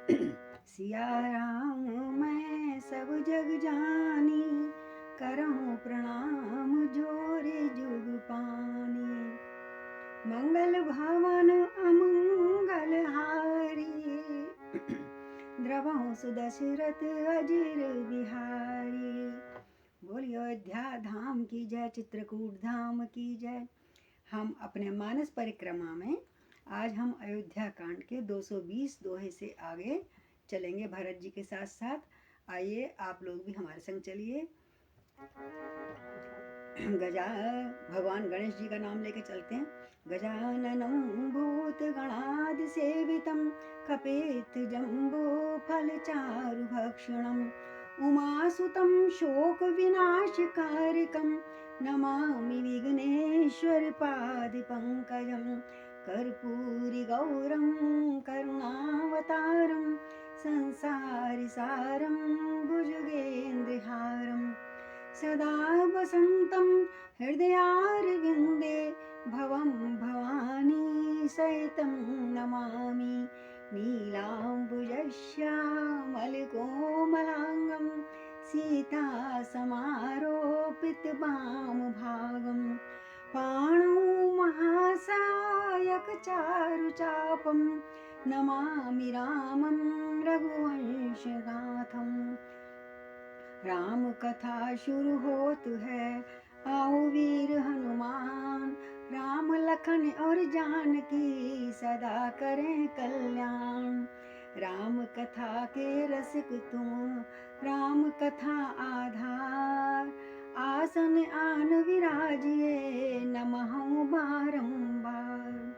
सिया राम मैं सब जग जानी, करहूँ प्रणाम जोरे जुग पानी। मंगल भवन अमंगल हारी, द्रवहु सुदशरथ अजिर बिहारी। बोलिए अयोध्या धाम की जय, चित्रकूट धाम की जय। हम अपने मानस परिक्रमा में आज हम अयोध्या कांड के 220 दोहे से आगे चलेंगे भरत जी के साथ साथ। आइए आप लोग भी हमारे संग चलिए। भगवान गणेश जी का नाम लेके चलते हैं। गजाननं भूतगणादि सेवितं, कपेत जम्बो फलचारुभक्षणं, उमासुतं शोकविनाशकारिकं, नमामि विघ्नेश्वर पादपङ्कजं। कर्पूरिगौरं करुणावतारं, संसारिसारं भुजगेन्द्रहारं, सदा वसन्तं हृदयारविन्दे, भवं भवानी सहितं नमामि। नीलाम्बुजश्यामलकोमलाङ्गं, सीतासमारोपितवामभागं, पाणौ महासायकचारुचापं, नमामि रामं रघुवंशनाथं। राम कथा शुरू होत है, आओ वीर हनुमान, राम लखन और जानकी सदा करें कल्याण। राम कथा के रसिक तुम, राम कथा आधार, आसन आन विराजिए नमहु बारंबार।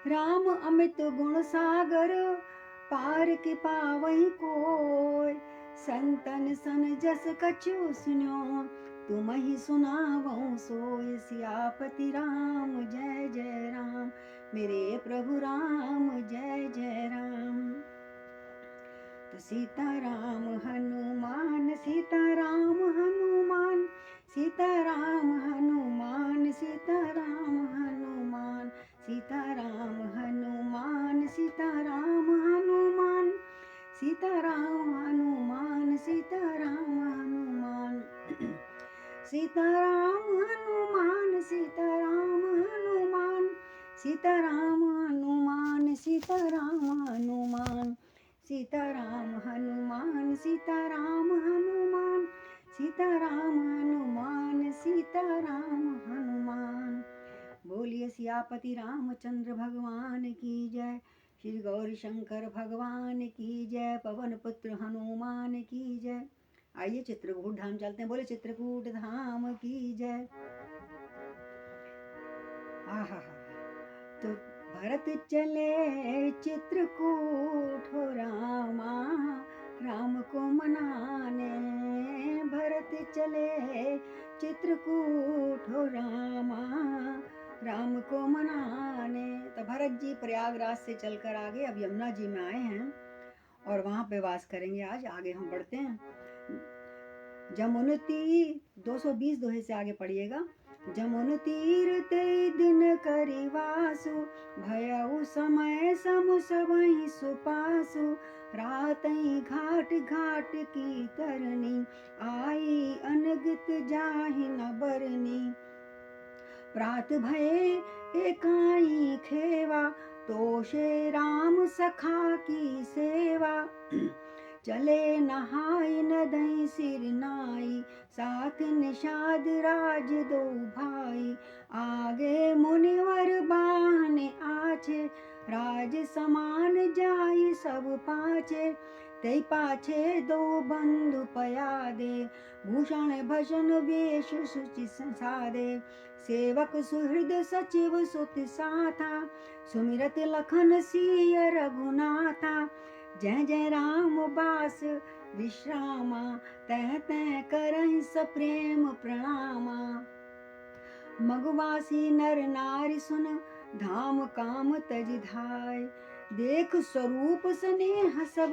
राम अमित गुण सागर, पार के पावई कोय, संतन सन जस कछु सुनो, तुम ही सुनावो सोय। सियापति राम जय जय राम, मेरे प्रभु राम जय जय राम। तो सीताराम हनुमान, सीताराम हनुमान, सीताराम हनुमान, सीताराम हनुमान, सीताराम हनुमान, सीताराम हनुमान, सीताराम हनुमान, सीताराम हनुमान, सीताराम हनुमान, सीताराम हनुमान, सीताराम हनुमान, सीताराम हनुमान, सीताराम हनुमान, सीताराम हनुमान, सीताराम हनुमान, सीताराम हनुमान। बोलिए सियापति रामचंद्र भगवान की जय, श्री गौरी शंकर भगवान की जय, पवन पुत्र हनुमान की जय। आइए चित्रकूट धाम चलते हैं। बोले चित्रकूट धाम की जय। आहा, तो भरत चले चित्रकूट हो रामा, राम को मनाने। भरत चले चित्रकूट हो रामा, राम को मनाने। तो भरत जी प्रयागराज से चलकर आगे अब यमुना जी में आए हैं और वहाँ पे वास करेंगे। आज आगे हम बढ़ते हैं। जमुन तीर 220 दोहे से आगे पढ़िएगा। जमुन तीर ते दिन करिवासु, भयउ समय समु सबहि सुपासु। रातई घाट घाट की तरनी, आई अनगित जाहि न बरनी। प्रात भये एकाई खेवा, तोषे राम सखा की सेवा। चले नहाय नदई सिर नाई, साथ निषाद राज दो भाई। आगे मुनिवर बाहन आछे, राज समान जाय सब पाछे। तै पाछे दो बंधु पयादे, भूषण भशन वेश सुचि सादे। सेवक सुहृद सचिव सुत साथा, सुमिरत लखन सिय रघुनाथा। जय जय राम बास विश्रामा, तह तह करहि सप्रेम प्रणामा। मगवासी नर नारी सुन, धाम काम तज धाय। देख स्वरूप स्नेह सब,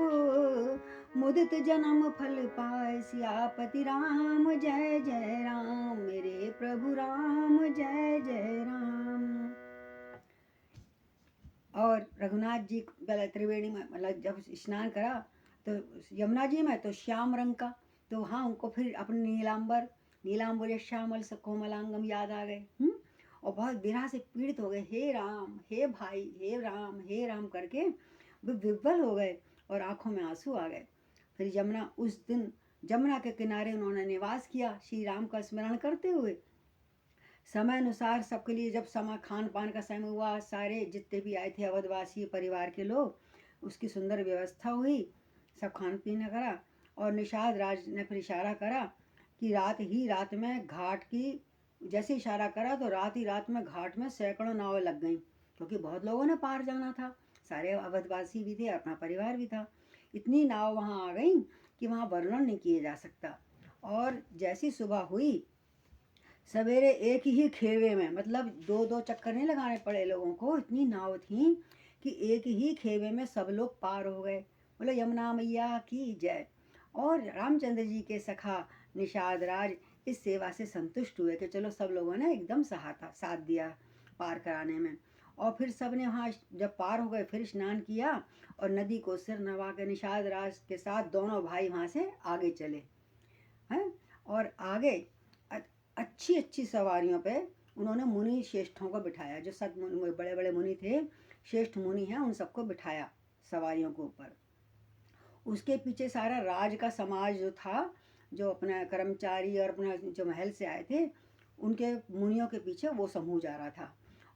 मुदित जन्म फल पाए। सियापति राम जय जय राम, मेरे प्रभु राम जय जय राम। और रघुनाथ जी पहले त्रिवेणी में मतलब जब स्नान करा तो यमुना जी में तो श्याम रंग का, तो हाँ उनको फिर अपने नीलांबर श्यामल कोमलांगम याद आ गए। और बहुत विरह से पीड़ित हो गए, हे राम हे भाई हे राम करके वो विह्वल हो गए और आंखों में आंसू आ गए। फिर यमुना उस दिन जमुना के किनारे उन्होंने निवास किया श्री राम का स्मरण करते हुए। समय अनुसार सबके लिए जब समय खान पान का समय हुआ, सारे जितने भी आए थे अवधवासी परिवार के लोग, उसकी सुंदर व्यवस्था हुई, सब खान पीना करा। और निषाद राज ने फिर इशारा करा कि रात में घाट की, जैसे इशारा करा तो रात ही रात में घाट में सैकड़ों नावें लग गईं, क्योंकि बहुत लोगों ने पार जाना था, सारे अवधवासी भी थे, अपना परिवार भी था। इतनी नाव वहाँ आ गई कि वहाँ वर्णन नहीं किया जा सकता। और जैसी सुबह हुई सवेरे एक ही खेवे में, मतलब दो दो चक्कर नहीं लगाने पड़े लोगों को, इतनी नाव थी कि एक ही खेवे में सब लोग पार हो गए। बोलो यमुना मैया की जय। और रामचंद्र जी के सखा निषाद राज इस सेवा से संतुष्ट हुए कि चलो सब लोगों ने एकदम साथ दिया पार कराने में। और फिर सब ने वहाँ जब पार हो गए फिर स्नान किया और नदी को सिर नवा के निषाद राज के साथ दोनों भाई वहाँ से आगे चले हैं। और आगे अच्छी अच्छी सवारियों पे उन्होंने मुनि श्रेष्ठों को बिठाया, जो सत बड़े बड़े मुनि थे, श्रेष्ठ मुनि हैं, उन सबको बिठाया सवारियों के ऊपर। उसके पीछे सारा राज का समाज जो था, जो अपना कर्मचारी और अपना जो महल से आए थे, उनके मुनियों के पीछे वो समूह जा रहा था।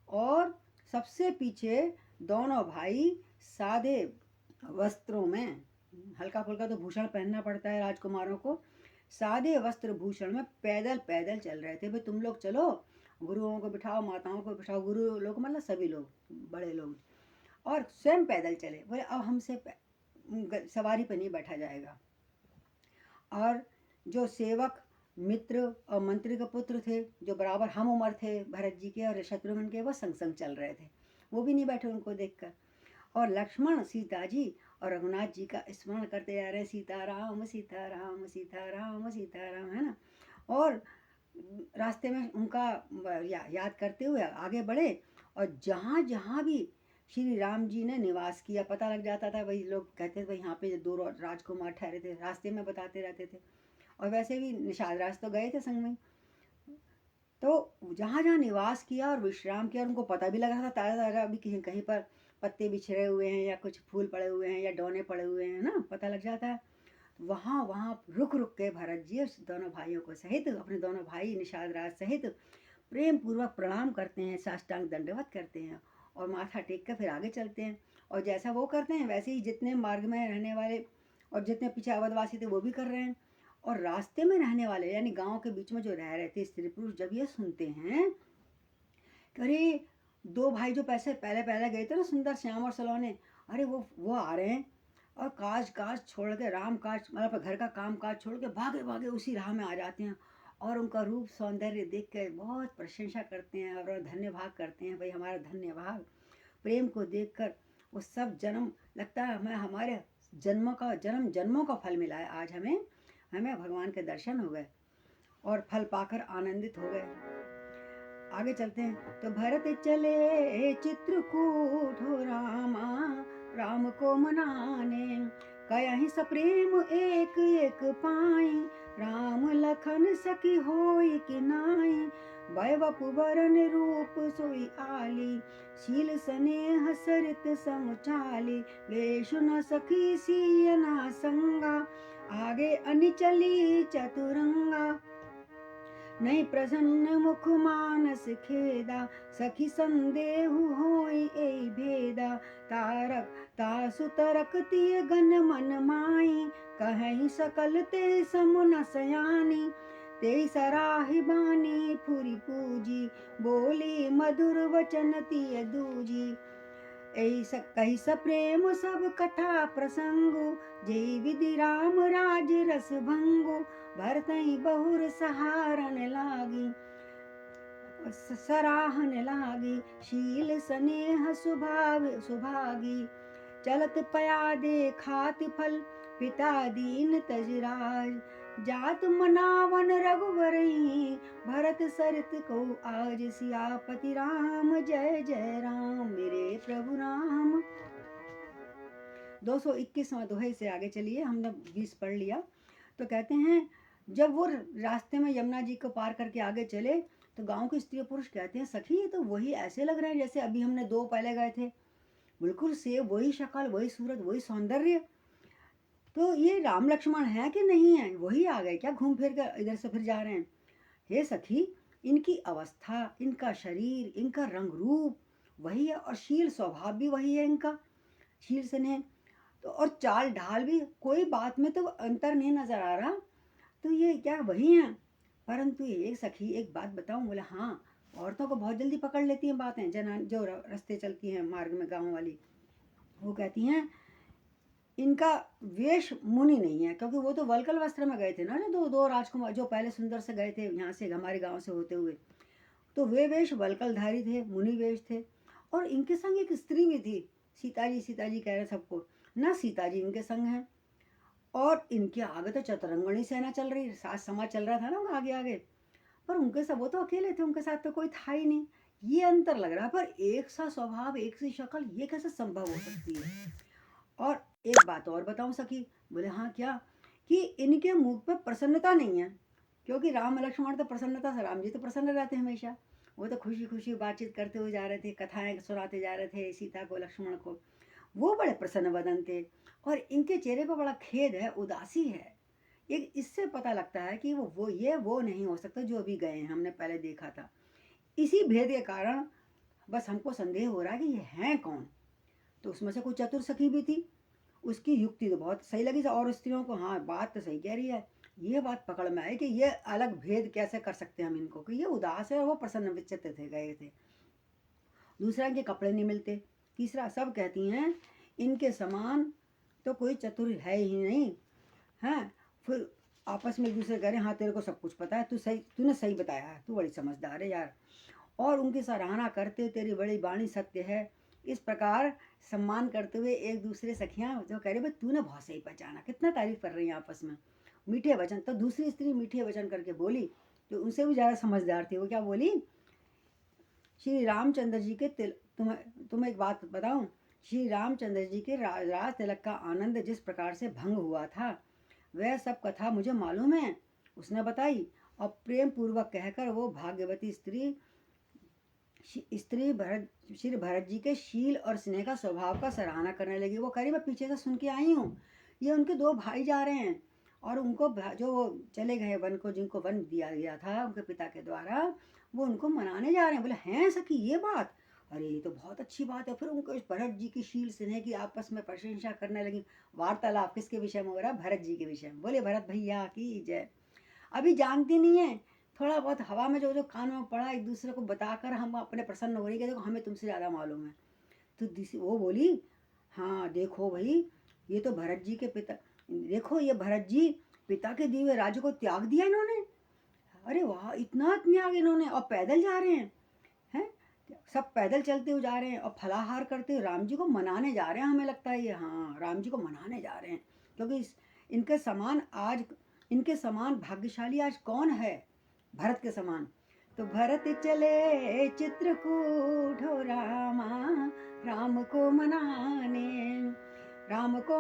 और सबसे पीछे दोनों भाई सादे वस्त्रों में, हल्का फुल्का तो भूषण पहनना पड़ता है राजकुमारों को, सादे वस्त्र भूषण में पैदल पैदल चल रहे थे। भाई तुम लोग चलो, गुरुओं को बिठाओ, माताओं को बिठाओ, गुरु लोग मतलब सभी लोग बड़े लोग, और स्वयं पैदल चले। बोले अब हमसे सवारी पर नहीं बैठा जाएगा। और जो सेवक मित्र और मंत्री के पुत्र थे, जो बराबर हम उम्र थे भरत जी के और शत्रुघ्न के, वो संग संग चल रहे थे, वो भी नहीं बैठे उनको देखकर। और लक्ष्मण सीता जी और रघुनाथ जी का स्मरण करते जा रहे हैं, सीताराम सीताराम सीताराम सीताराम, है ना। और रास्ते में उनका याद करते हुए आगे बढ़े। और जहाँ जहाँ भी श्री राम जी ने निवास किया पता लग जाता था, वही लोग कहते थे भाई यहाँ पे दो राजकुमार ठहरे थे, रास्ते में बताते रहते थे। और वैसे भी निषाद राज तो गए थे संग में, तो जहाँ जहाँ निवास किया और विश्राम किया, उनको पता भी लगा था ताज़ा ताज़ा अभी कहीं पर पत्ते बिछड़े हुए हैं या कुछ फूल पड़े हुए हैं या डोने पड़े हुए हैं ना, पता लग जाता है। वहाँ वहाँ रुक रुक के भरत जी दोनों भाइयों को सहित, अपने दोनों भाई निषाद राज सहित प्रेम पूर्वक प्रणाम करते हैं, साष्टांग दंडवत करते हैं और माथा टेक कर फिर आगे चलते हैं। और जैसा वो करते हैं वैसे ही जितने मार्ग में रहने वाले और जितने पीछे अवधवासी थे वो भी कर रहे हैं। और रास्ते में रहने वाले यानी गांव के बीच में जो रह रहे थे स्त्री पुरुष, जब ये सुनते हैं कि अरे दो भाई जो पहले पहले गए थे ना सुंदर श्याम और सलोने, अरे वो आ रहे हैं, और काज छोड़ के राम काज मतलब घर का काम काज छोड़ के भागे भागे उसी राह में आ जाते हैं। और उनका रूप सौंदर्य देख कर बहुत प्रशंसा करते हैं और धन्य भाग करते हैं, भाई हमारा धन्य भाग। प्रेम को देखकर वो सब जन्म लगता है हमें, हमारे जन्मों का फल मिला है आज हमें भगवान के दर्शन हो गए और फल पाकर आनंदित हो गए। आगे चलते हैं। तो भरत चले चित्रकूट हो राम को मनाने, कहीं सप्रेम एक एक पाई, राम लखन सखी होई कि नाई, वैवपु वरन रूप सोई आली, शील स्नेह सरित समुचाली, वेशु न सखी सियना संगा, आगे अनिचली चतुरंगा, नहीं प्रसन्न मुख मानस खेदा, सखी संदेहु होई ए भेदा, तासु तरकती गन मन माई, कहीं सकल ते समुन सयानी, ते सराहि बानी फुरी पूजी, बोली मधुर वचन तिय दूजी, कही सप्रेम सब कथा प्रसंगु, जय विधि राम राज रस भंगु, भरतई बहुर सहारन लागी सराहन लागी, शील स्नेह सुभागी, चलत पया दे खात फल, पिता दीन तजराज, जात मनावन रघुवरई, भरत सरित को आज सियापति राम, जय जय राम मेरे प्रभु राम। 221वां दोहे से आगे चलिए, हमने 20 पढ़ लिया। तो कहते हैं जब वो रास्ते में यमुना जी को पार करके आगे चले तो गांव के स्त्री पुरुष कहते हैं सखी ये तो वही ऐसे लग रहे हैं जैसे अभी हमने 2 पहले गए थे, बिल्कुल सेम वही शक्ल, वही सूरत, वही सौंदर्य। तो ये राम लक्ष्मण है कि नहीं है, वही आ गए क्या घूम फिर कर इधर से फिर जा रहे हैं? हे सखी, इनकी अवस्था, इनका शरीर, इनका रंग रूप वही है और शील स्वभाव भी वही है इनका, शील स्नेह तो, और चाल ढाल भी, कोई बात में तो अंतर नहीं नजर आ रहा। तो ये क्या वही हैं? परंतु ये सखी एक बात बताऊं? बोले हाँ, औरतों को बहुत जल्दी पकड़ लेती हैं बातें, जनान जो रास्ते चलती हैं मार्ग में गांव वाली, वो कहती हैं इनका वेश मुनि नहीं है, क्योंकि वो तो वल्कल वस्त्र में गए थे ना, जो दो राजकुमार जो पहले सुंदर से गए थे यहाँ से हमारे गांव से होते हुए, तो वे वेश वल्कलधारी थे, मुनि वेश थे। और इनके संग एक स्त्री भी थी, सीता जी कह रहे सबको ना, सीता जी इनके संग हैं। और इनके आगे तो चतुरंगणी सेना चल रही, साथ समाज चल रहा था ना आगे आगे, पर उनके सब वो तो अकेले थे, उनके साथ तो कोई था ही नहीं। ये अंतर लग रहा है, पर एक सा स्वभाव, एक सी शक्ल, ये कैसे संभव हो सकती है? और एक बात और बताऊं सखी? बोले हाँ क्या? कि इनके मुख पर प्रसन्नता नहीं है, क्योंकि राम लक्ष्मण तो प्रसन्नता से, राम जी तो प्रसन्न रहते हैं हमेशा, वो तो खुशी खुशी बातचीत करते हुए जा रहे थे, कथाएं सुनाते जा रहे थे सीता को, लक्ष्मण को, वो बड़े प्रसन्न वदन थे। और इनके चेहरे पर बड़ा खेद है, उदासी है। एक इससे पता लगता है कि वो नहीं हो सकता जो अभी गए हैं, हमने पहले देखा था। इसी भेद के कारण बस हमको संदेह हो रहा है कि ये हैं कौन। तो उसमें से कोई चतुर सखी भी थी, उसकी युक्ति तो बहुत सही लगी, और स्त्रियों को हाँ बात तो सही कह रही है, ये बात पकड़ में आई कि ये अलग भेद कैसे कर सकते हैं हम इनको, कि ये उदास है और वो प्रसन्न विचित थे, गए थे। दूसरा, इनके कपड़े नहीं मिलते। तीसरा, सब कहती हैं इनके समान तो कोई चतुर है ही नहीं है। फिर आपस में एक दूसरे कह रहे हाँ तेरे को सब कुछ पता है, तूने सही बताया है, तू बड़ी समझदार है यार। और उनकी सराहना करते, तेरी बड़ी वाणी सत्य है, इस प्रकार सम्मान करते हुए एक दूसरे सखियां जो कह रही भाई तूने बहुत सही पहचाना, कितना तारीफ कर रही हैं आपस में, मीठे वचन। तो दूसरी स्त्री मीठे वचन करके बोली, तो उनसे भी ज़्यादा समझदार थी। वो क्या बोली? श्री रामचंद्र जी के तुम्हें एक बात बताऊं, श्री रामचंद्र जी के राज तिलक का आनंद जिस प्रकार से भंग हुआ था, वह सब कथा मुझे मालूम है। उसने बताई और प्रेम पूर्वक कहकर वो भाग्यवती स्त्री श्री भरत जी के शील और स्नेह का स्वभाव का सराहना करने लगी। वो कह रही मैं पीछे से सुन के आई हूँ, ये उनके 2 भाई जा रहे हैं और उनको जो वो चले गए वन को, जिनको वन दिया गया था उनके पिता के द्वारा, वो उनको मनाने जा रहे हैं। बोले हैं सखी ये बात? अरे ये तो बहुत अच्छी बात है। फिर उनको इस भरत जी की शील स्नेह की आपस में प्रशंसा करने लगी। वार्तालाप किसके विषय में हो रहा है? भरत जी के विषय में। बोले भरत भैया की जय। अभी जानती नहीं है, थोड़ा बहुत हवा में जो जो कान में पड़ा एक दूसरे को बताकर हम अपने प्रसन्न हो रही है, देखो हमें तुमसे ज़्यादा मालूम है। तो वो बोली हाँ देखो भाई, ये तो भरत जी के पिता, देखो ये भरत जी पिता के दिए हुए राज्य को त्याग दिया इन्होंने। अरे वाह, इतना त्याग इन्होंने, और पैदल जा रहे हैं, हैं सब पैदल चलते हुए जा रहे हैं और फलाहार करते हुए राम जी को मनाने जा रहे हैं। हमें लगता है ये हाँ राम जी को मनाने जा रहे हैं, क्योंकि इनके समान भाग्यशाली आज कौन है भरत के समान। तो भरत चले चित्रकूट हो रामा, राम को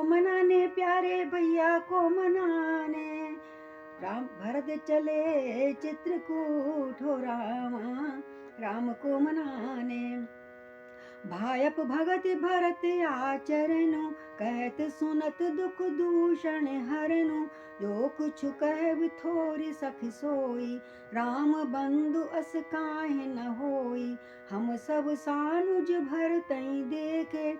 मनाने प्यारे भैया को मनाने। भरत चले चित्रकूट हो रामा, राम को मनाने। भायप भगत भरत आचरणु, कहत सुनत दुख दूषण हरनु। जो कुछ कह थोरी सखी सोई, राम बंधु अस काहे न होई। हम सब सानुज भरतई देखे,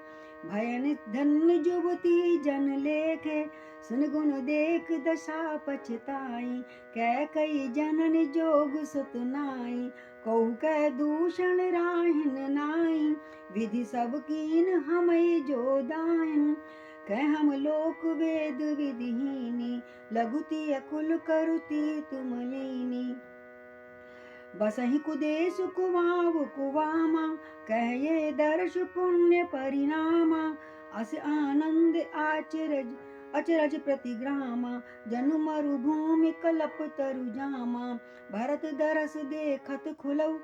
भयन धन्य जुबती जन लेखे। सुन गुण देख दशा पछताई, कह कई जनन जोग सुत नाई। कहु कह दूषण राहिन नाई, विधि सब कीन हमई जो दाइन। कह हम लोक वेद विधिहीनी, लघुति अकुल करुति तुम लीनी। बसहि कुदेश कुवाव कुवामा, कह ये दर्श पुण्य परिणामा। अस आनंद अचरज प्रतिग्रामा, जनु मरुभूमि कलप तरु जामा। भरत दरस देखत खुलऊ,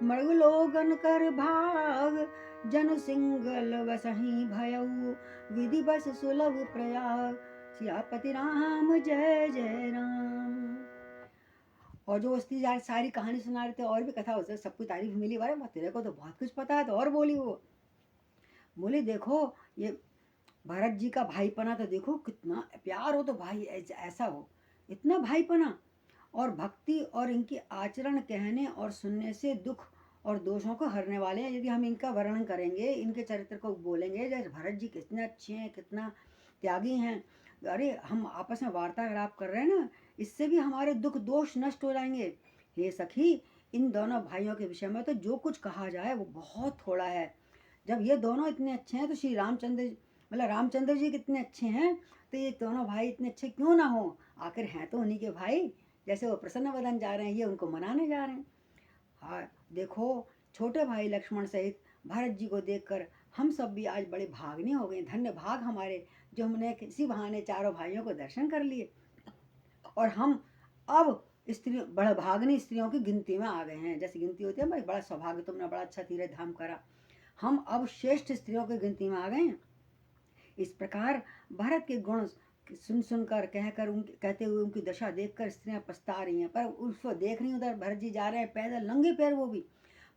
मृगलोगन कर भाग। जनु सिंगल बसहि भयऊ, विधि बस सुलभ प्रयाग। सियापति राम जय जय राम। और जो उसकी सारी कहानी सुना रहे थे, और भी कथा उससे सबको तारीफ मिली। अरे तेरे को तो बहुत कुछ पता है, तो और बोली वो। बोले देखो ये भरत जी का भाईपना तो देखो, कितना प्यार हो तो भाई ऐसा हो, इतना भाईपना और भक्ति, और इनकी आचरण कहने और सुनने से दुख और दोषों को हरने वाले हैं। यदि हम इनका वर्णन करेंगे, इनके चरित्र को बोलेंगे, जैसे भरत जी कितने अच्छे हैं, कितना त्यागी हैं। अरे हम आपस में वार्तालाप कर रहे हैं ना, इससे भी हमारे दुख दोष नष्ट हो जाएंगे। हे सखी, इन दोनों भाइयों के विषय में तो जो कुछ कहा जाए वो बहुत थोड़ा है। जब ये दोनों इतने अच्छे हैं तो श्री रामचंद्र, मतलब रामचंद्र जी कितने अच्छे हैं, तो ये दोनों भाई इतने अच्छे क्यों ना हो। आखिर हैं तो उन्हीं के भाई। जैसे वो प्रसन्न वदन जा रहे हैं, ये उनको मनाने जा रहे हैं। हाँ देखो, छोटे भाई लक्ष्मण सहित भरत जी को देखकर हम सब भी आज बड़े भाग्ने हो गए। धन्य भाग हमारे, जो हमने किसी बहाने चारों भाइयों को दर्शन कर लिए। और हम अब स्त्री बड़ा भागनी स्त्रियों की गिनती में आ गए हैं। जैसे गिनती होती है, भाई बड़ा सौभाग्य, तुमने बड़ा अच्छा तीर्थ धाम करा। हम अब श्रेष्ठ स्त्रियों की गिनती में आ गए हैं। इस प्रकार भरत के गुण सुन सुनकर, कहकर, उनके कहते हुए उनकी दशा देखकर स्त्रियां पछता रही हैं। पर उसको देख रही, उधर भरत जी जा रहे हैं पैदल नंगे पैर, वो भी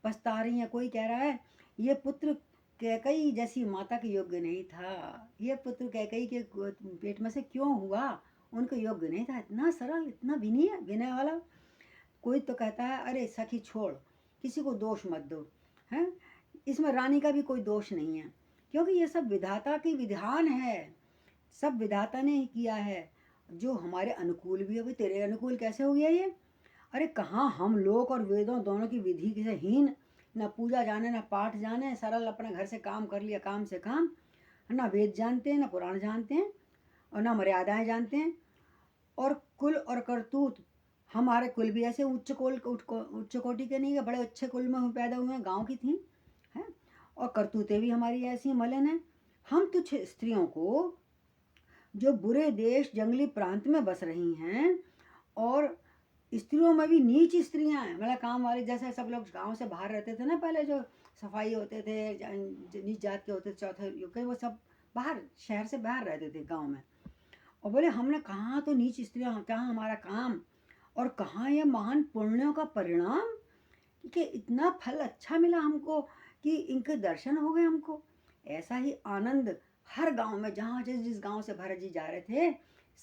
पछता रही हैं। कोई कह रहा है ये पुत्र कैकई जैसी माता के योग्य नहीं था, ये पुत्र कैकई के पेट में से क्यों हुआ, उनके योग्य नहीं था। इतना सरल, इतना विनय विनय वाला। कोई तो कहता है अरे सखी छोड़, किसी को दोष मत दो, हैं इसमें रानी का भी कोई दोष नहीं है, क्योंकि ये सब विधाता की विधान है, सब विधाता ने ही किया है, जो हमारे अनुकूल भी है। भाई तेरे अनुकूल कैसे हो गया ये। अरे कहाँ हम लोग और वेदों दोनों की विधि से हीन, न पूजा जाने न पाठ जाने, सरल अपने घर से काम कर लिया, काम से काम, ना वेद जानते हैं, ना पुराण जानते हैं, और ना मर्यादाएं जानते हैं। और कुल और करतूत, हमारे कुल भी ऐसे उच्च कोटि के नहीं है, बड़े अच्छे कुल में पैदा हुए हैं, गाँव की थी हैं। और करतूतें भी हमारी ऐसी मलिन हैं। हम तुच्छ स्त्रियों को, जो बुरे देश जंगली प्रांत में बस रही हैं, और स्त्रियों में भी नीच स्त्रियां हैं, मतलब काम वाले, जैसे सब लोग गांव से बाहर रहते थे ना पहले, जो सफाई होते थे, नीच जात के होते थे, चौथे युग के, वो सब बाहर शहर से बाहर रहते थे गांव में। और बोले हमने कहाँ तो नीच स्त्रियां, कहाँ हमारा काम, और कहाँ ये महान पुण्यों का परिणाम कि इतना फल अच्छा मिला हमको, कि इनके दर्शन हो गए हमको। ऐसा ही आनंद हर गांव में, जहाँ जिस जिस गांव से भरत जी जा रहे थे,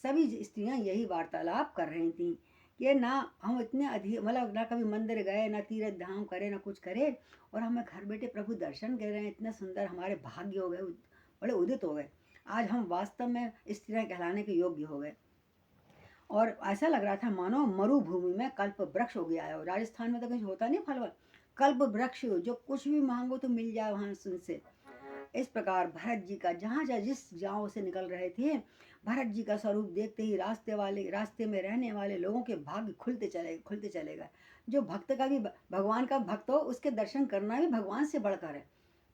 सभी स्त्रियां यही वार्तालाप कर रही थी कि ना हम इतने अधिक, मतलब ना कभी मंदिर गए, ना तीर्थ धाम करे, ना कुछ करे, और हमें घर बैठे प्रभु दर्शन कर रहे हैं। इतना सुंदर हमारे भाग्य हो गए, बड़े उदित हो गए। आज हम वास्तव में स्त्रियां कहलाने के योग्य हो गए। और ऐसा लग रहा था मानो मरुभूमि में कल्प वृक्ष हो गया है। राजस्थान में तो कुछ होता नहीं फल, कल्प वृक्ष, जो कुछ भी मांगो तो मिल जाए वहां से। इस प्रकार भरत जी का जहाँ जहाँ जिस गांव से निकल रहे थे, भरत जी का स्वरूप देखते ही रास्ते में रहने वाले लोगों के भाग्य खुलते चले गए। जो भक्त का भी, भगवान का भक्त हो, उसके दर्शन करना भी भगवान से बढ़कर है।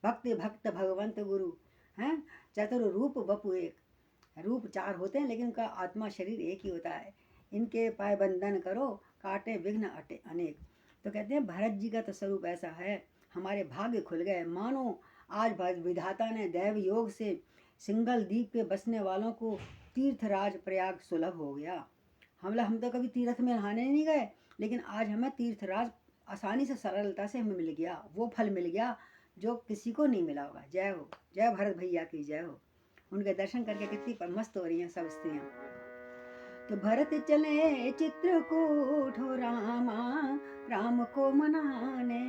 भक्त भक्त भगवंत गुरु हैं, चतुर रूप बपु एक, रूप चार होते हैं लेकिन उनका आत्मा शरीर एक ही होता है। इनके पाय बंधन करो, काटे विघ्न अटे अनेक। तो कहते हैं भरत जी का तो स्वरूप ऐसा है, हमारे भाग्य खुल गए। मानो आज विधाता ने दैव योग से सिंगल द्वीप पे बसने वालों को तीर्थराज प्रयाग सुलभ हो गया। हम तो कभी तीर्थ में नहाने नहीं गए, लेकिन आज हमें तीर्थराज आसानी से, सरलता से हमें मिल गया, वो फल मिल गया जो किसी को नहीं मिला होगा। जय हो, जय भरत भैया की जय हो। उनके दर्शन करके कितनी मस्त हो रही हैं सब स्त्रियां। तो भरत चले चित्रकूट हो रामा, राम को मनाने,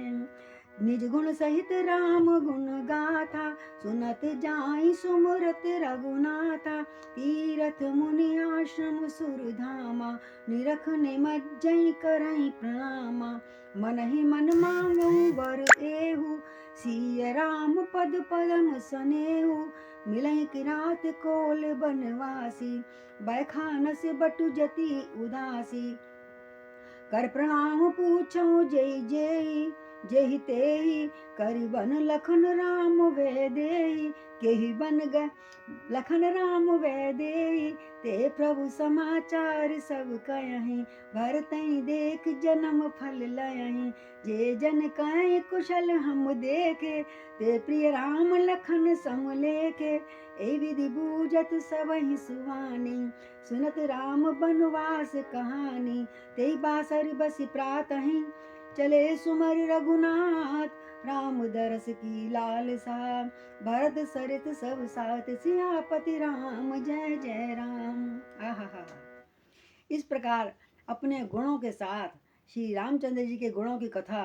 निज गुण सहित राम गुण गाथा, सुनत जाई सुमरत रघुनाथा। तीरथ मुनि आश्रम सुरधामा, निरख निमज्जई करई प्रणामा। मन ही मन मांगू वर एहु, सिय राम पद पदम सनेहु। मिलई किरात कोल बनवासी, बैखानस बटु जति उदासी। कर प्रणाम पूछो जय जय, जेहि तेहि करि बन लखन राम वे देहि, केहि बन गए लखन राम वे देहि, ते प्रभु समाचार सब कयहि, भरतहि देख जन्म फल लयहि, जे जन कहि कुशल हम देखे, ते प्रिय राम लखन सम लेखे, ए विधि बूझत सबहि सुवानी, सुनत राम बनवास कहानी, ते बासर बसि प्रातहि, चले सुमर रघुनाथ, राम दरस की लालसा, भरत सरित सब साथ, सियापति राम जय जय राम। आहा, इस प्रकार अपने गुणों के साथ श्री रामचंद्र जी के गुणों की कथा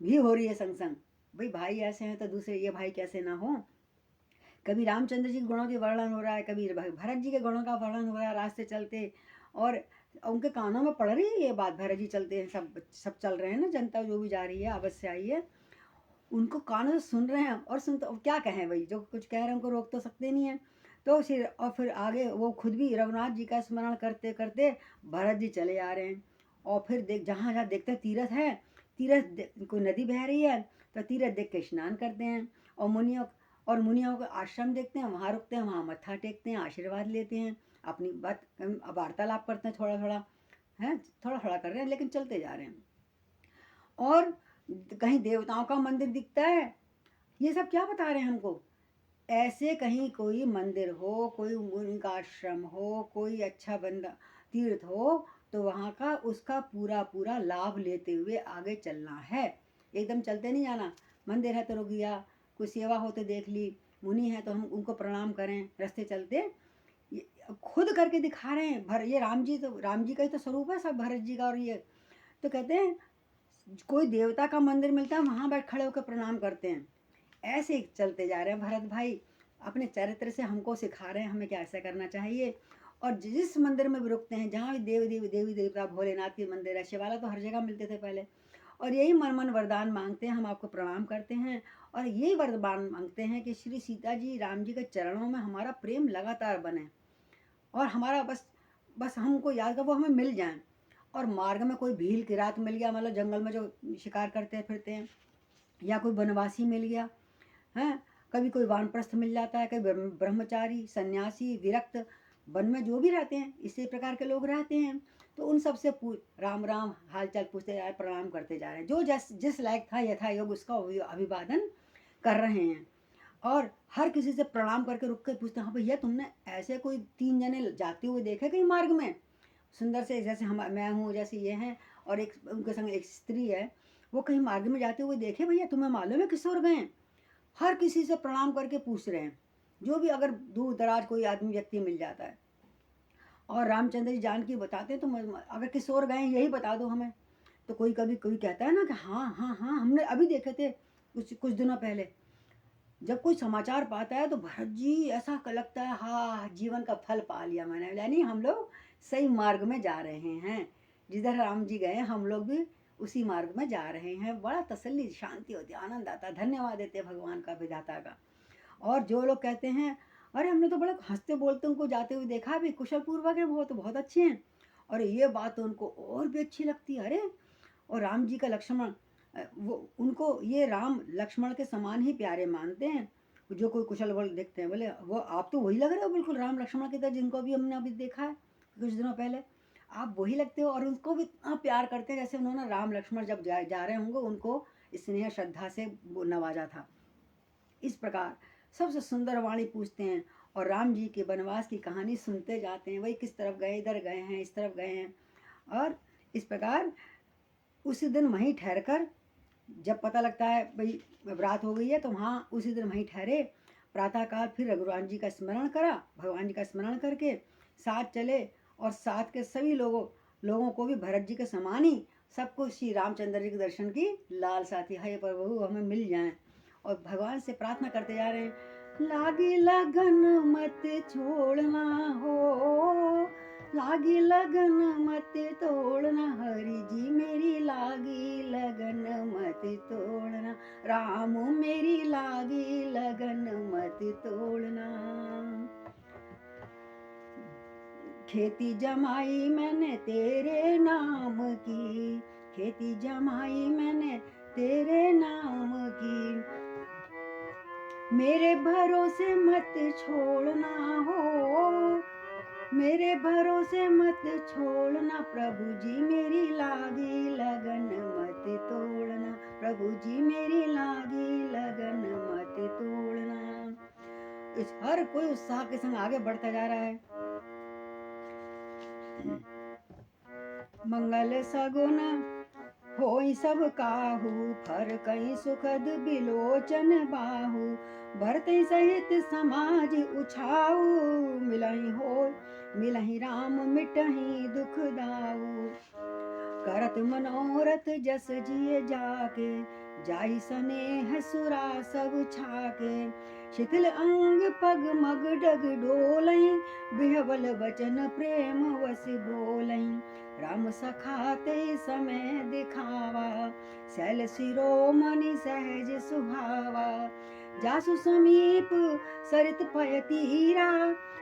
भी हो रही है संग संग। भाई ऐसे हैं तो दूसरे ये भाई कैसे ना हो। कभी रामचंद्र जी के गुणों के वर्णन हो रहा है, कभी भरत जी के गुणों का वर्णन हो रहा है रास्ते चलते, और उनके कानों में पड़ रही है ये बात। भरत जी चलते हैं, सब चल रहे हैं ना, जनता जो भी जा रही है अवश्य आई है, उनको कानों से सुन रहे हैं और सुनते क्या कहें भाई, जो कुछ कह रहे हैं उनको रोक तो सकते नहीं है। तो फिर आगे वो खुद भी रघुनाथ जी का स्मरण करते करते भरत जी चले आ रहे हैं। और फिर जहाँ जहाँ देखते हैं तीर्थ है, कोई नदी बह रही है तो तीर्थ देख के स्नान करते हैं, और मुनियों का आश्रम देखते हैं, वहाँ रुकते हैं, वहाँ मत्था टेकते हैं, आशीर्वाद लेते हैं, अपनी बात वार्तालाप करते हैं, थोड़ा थोड़ा कर रहे हैं लेकिन चलते जा रहे हैं। और कहीं देवताओं का मंदिर दिखता है, ये सब क्या बता रहे हैं हमको, ऐसे कहीं कोई मंदिर हो, कोई मुनि का आश्रम हो, कोई अच्छा बंदा तीर्थ हो, तो वहाँ का उसका पूरा लाभ लेते हुए आगे चलना है। एकदम चलते नहीं जाना, मंदिर है तो रुक गया, कोई सेवा हो तो देख ली, मुनि है तो हम उनको प्रणाम करें रास्ते चलते, खुद करके दिखा रहे हैं। ये राम जी का ही तो स्वरूप है सब, भरत जी का। और ये तो कहते हैं कोई देवता का मंदिर मिलता है वहाँ बैठ खड़े होकर प्रणाम करते हैं। ऐसे चलते जा रहे हैं भरत भाई, अपने चरित्र से हमको सिखा रहे हैं हमें क्या ऐसा करना चाहिए। और जिस मंदिर में भी रुकते हैं, जहाँ भी देवी देवता, भोलेनाथ के मंदिर है, शिवाला तो हर जगह मिलते थे पहले, और यही मन वरदान मांगते हैं, हम आपको प्रणाम करते हैं और यही वरदान मांगते हैं कि श्री सीता जी राम जी के चरणों में हमारा प्रेम लगातार बने, और हमारा बस हमको याद कर वो हमें मिल जाए। और मार्ग में कोई भील किरात मिल गया, मतलब जंगल में जो शिकार करते फिरते हैं, या कोई वनवासी मिल गया है, कभी कोई वानप्रस्थ मिल जाता है, कभी ब्रह्मचारी, सन्यासी, विरक्त, वन में जो भी रहते हैं इसी प्रकार के लोग रहते हैं, तो उन सब से राम राम हालचाल पूछते जा रहे, प्रणाम करते जा रहे हैं। जो जिस लायक था यथा योग उसका अभिवादन कर रहे हैं। और हर किसी से प्रणाम करके रुक कर पूछते हैं, हाँ भैया तुमने ऐसे कोई 3 जने जाते हुए देखे कहीं मार्ग में, सुंदर से, जैसे मैं हूँ, जैसे ये हैं, और एक उनके संग एक स्त्री है, वो कहीं मार्ग में जाते हुए देखे भैया, तुम्हें मालूम है किस ओर गए? हर किसी से प्रणाम करके पूछ रहे हैं, जो भी अगर दूर दराज कोई आदमी व्यक्ति मिल जाता है। और रामचंद्र जी जानकी बताते हैं, तो अगर किस ओर गए यही बता दो हमें। तो कोई कहता है ना कि हाँ हमने अभी देखे थे कुछ दिनों पहले। जब कोई समाचार पाता है तो भरत जी ऐसा लगता है, हाँ जीवन का फल पा लिया मैंने, यानी हम लोग सही मार्ग में जा रहे हैं, जिधर राम जी गए हम लोग भी उसी मार्ग में जा रहे हैं। बड़ा तसल्ली, शांति होती, आनंद आता, धन्यवाद देते भगवान का, विधाता का। और जो लोग कहते हैं अरे हमने तो बड़े हंसते बोलते उनको जाते हुए देखा भी, कुशल पूर्वक है, वो तो बहुत अच्छे हैं, और ये बात तो उनको और भी अच्छी लगती है। अरे और राम जी का लक्ष्मण, वो उनको ये राम लक्ष्मण के समान ही प्यारे मानते हैं। जो कोई कुशल बल देखते हैं, बोले वो आप तो वही लग रहे हो बिल्कुल राम लक्ष्मण की तरह, जिनको भी हमने अभी देखा है कुछ दिनों पहले, आप वही लगते हो। और उनको भी इतना प्यार करते हैं जैसे उन्होंने राम लक्ष्मण जब जा रहे होंगे उनको स्नेह श्रद्धा से नवाजा था। इस प्रकार सबसे सुंदर वाणी पूछते हैं, और राम जी के वनवास की कहानी सुनते जाते हैं, वही किस तरफ गए, इधर गए हैं, इस तरफ गए हैं। और इस प्रकार उसी दिन वहीं ठहर कर, जब पता लगता है भाई रात हो गई है, तो वहाँ उसी दिन वहीं ठहरे। प्रातःकाल फिर रघुराम जी का स्मरण करा, भगवान जी का स्मरण करके साथ चले, और साथ के सभी लोगों को भी भरत जी के समान ही सबको श्री रामचंद्र जी के दर्शन की लालसा थी, हे प्रभु हमें मिल जाएं। और भगवान से प्रार्थना करते जा रहे हैं, लागी लगन मत छोड़ना हो, लागी लगन मत तोड़ना, हरि जी मेरी लागी लगन मत तोड़ना, राम मेरी लागी लगन मत तोड़ना। खेती जमाई मैंने तेरे नाम की, खेती जमाई मैंने तेरे नाम की। मेरे भरोसे मत छोड़ना हो, मेरे भरोसे मत छोड़ना, प्रभु जी मेरी लागी लगन मत तोड़ना, प्रभु जी मेरी लागी लगन मत तोड़ना। इस हर कोई उत्साह के संग आगे बढ़ता जा रहा है। मंगल सगुन होई सब काहू, फर कई सुखद बिलोचन बाहू, भरते सहित समाज उछाऊ, मिलहि राम मिटहि दुख दाऊ। करत मनोरथ जस जिय जाके, जाहि स्नेह सुरा सब छाके, शिथिल अंग पग मग डग डोलई, बिहवल वचन प्रेम वस बोलई। राम सखा ते समय दिखावा, सैल शिरोमणि सहज सुहावा। जासु समीप सरित पय तीरा,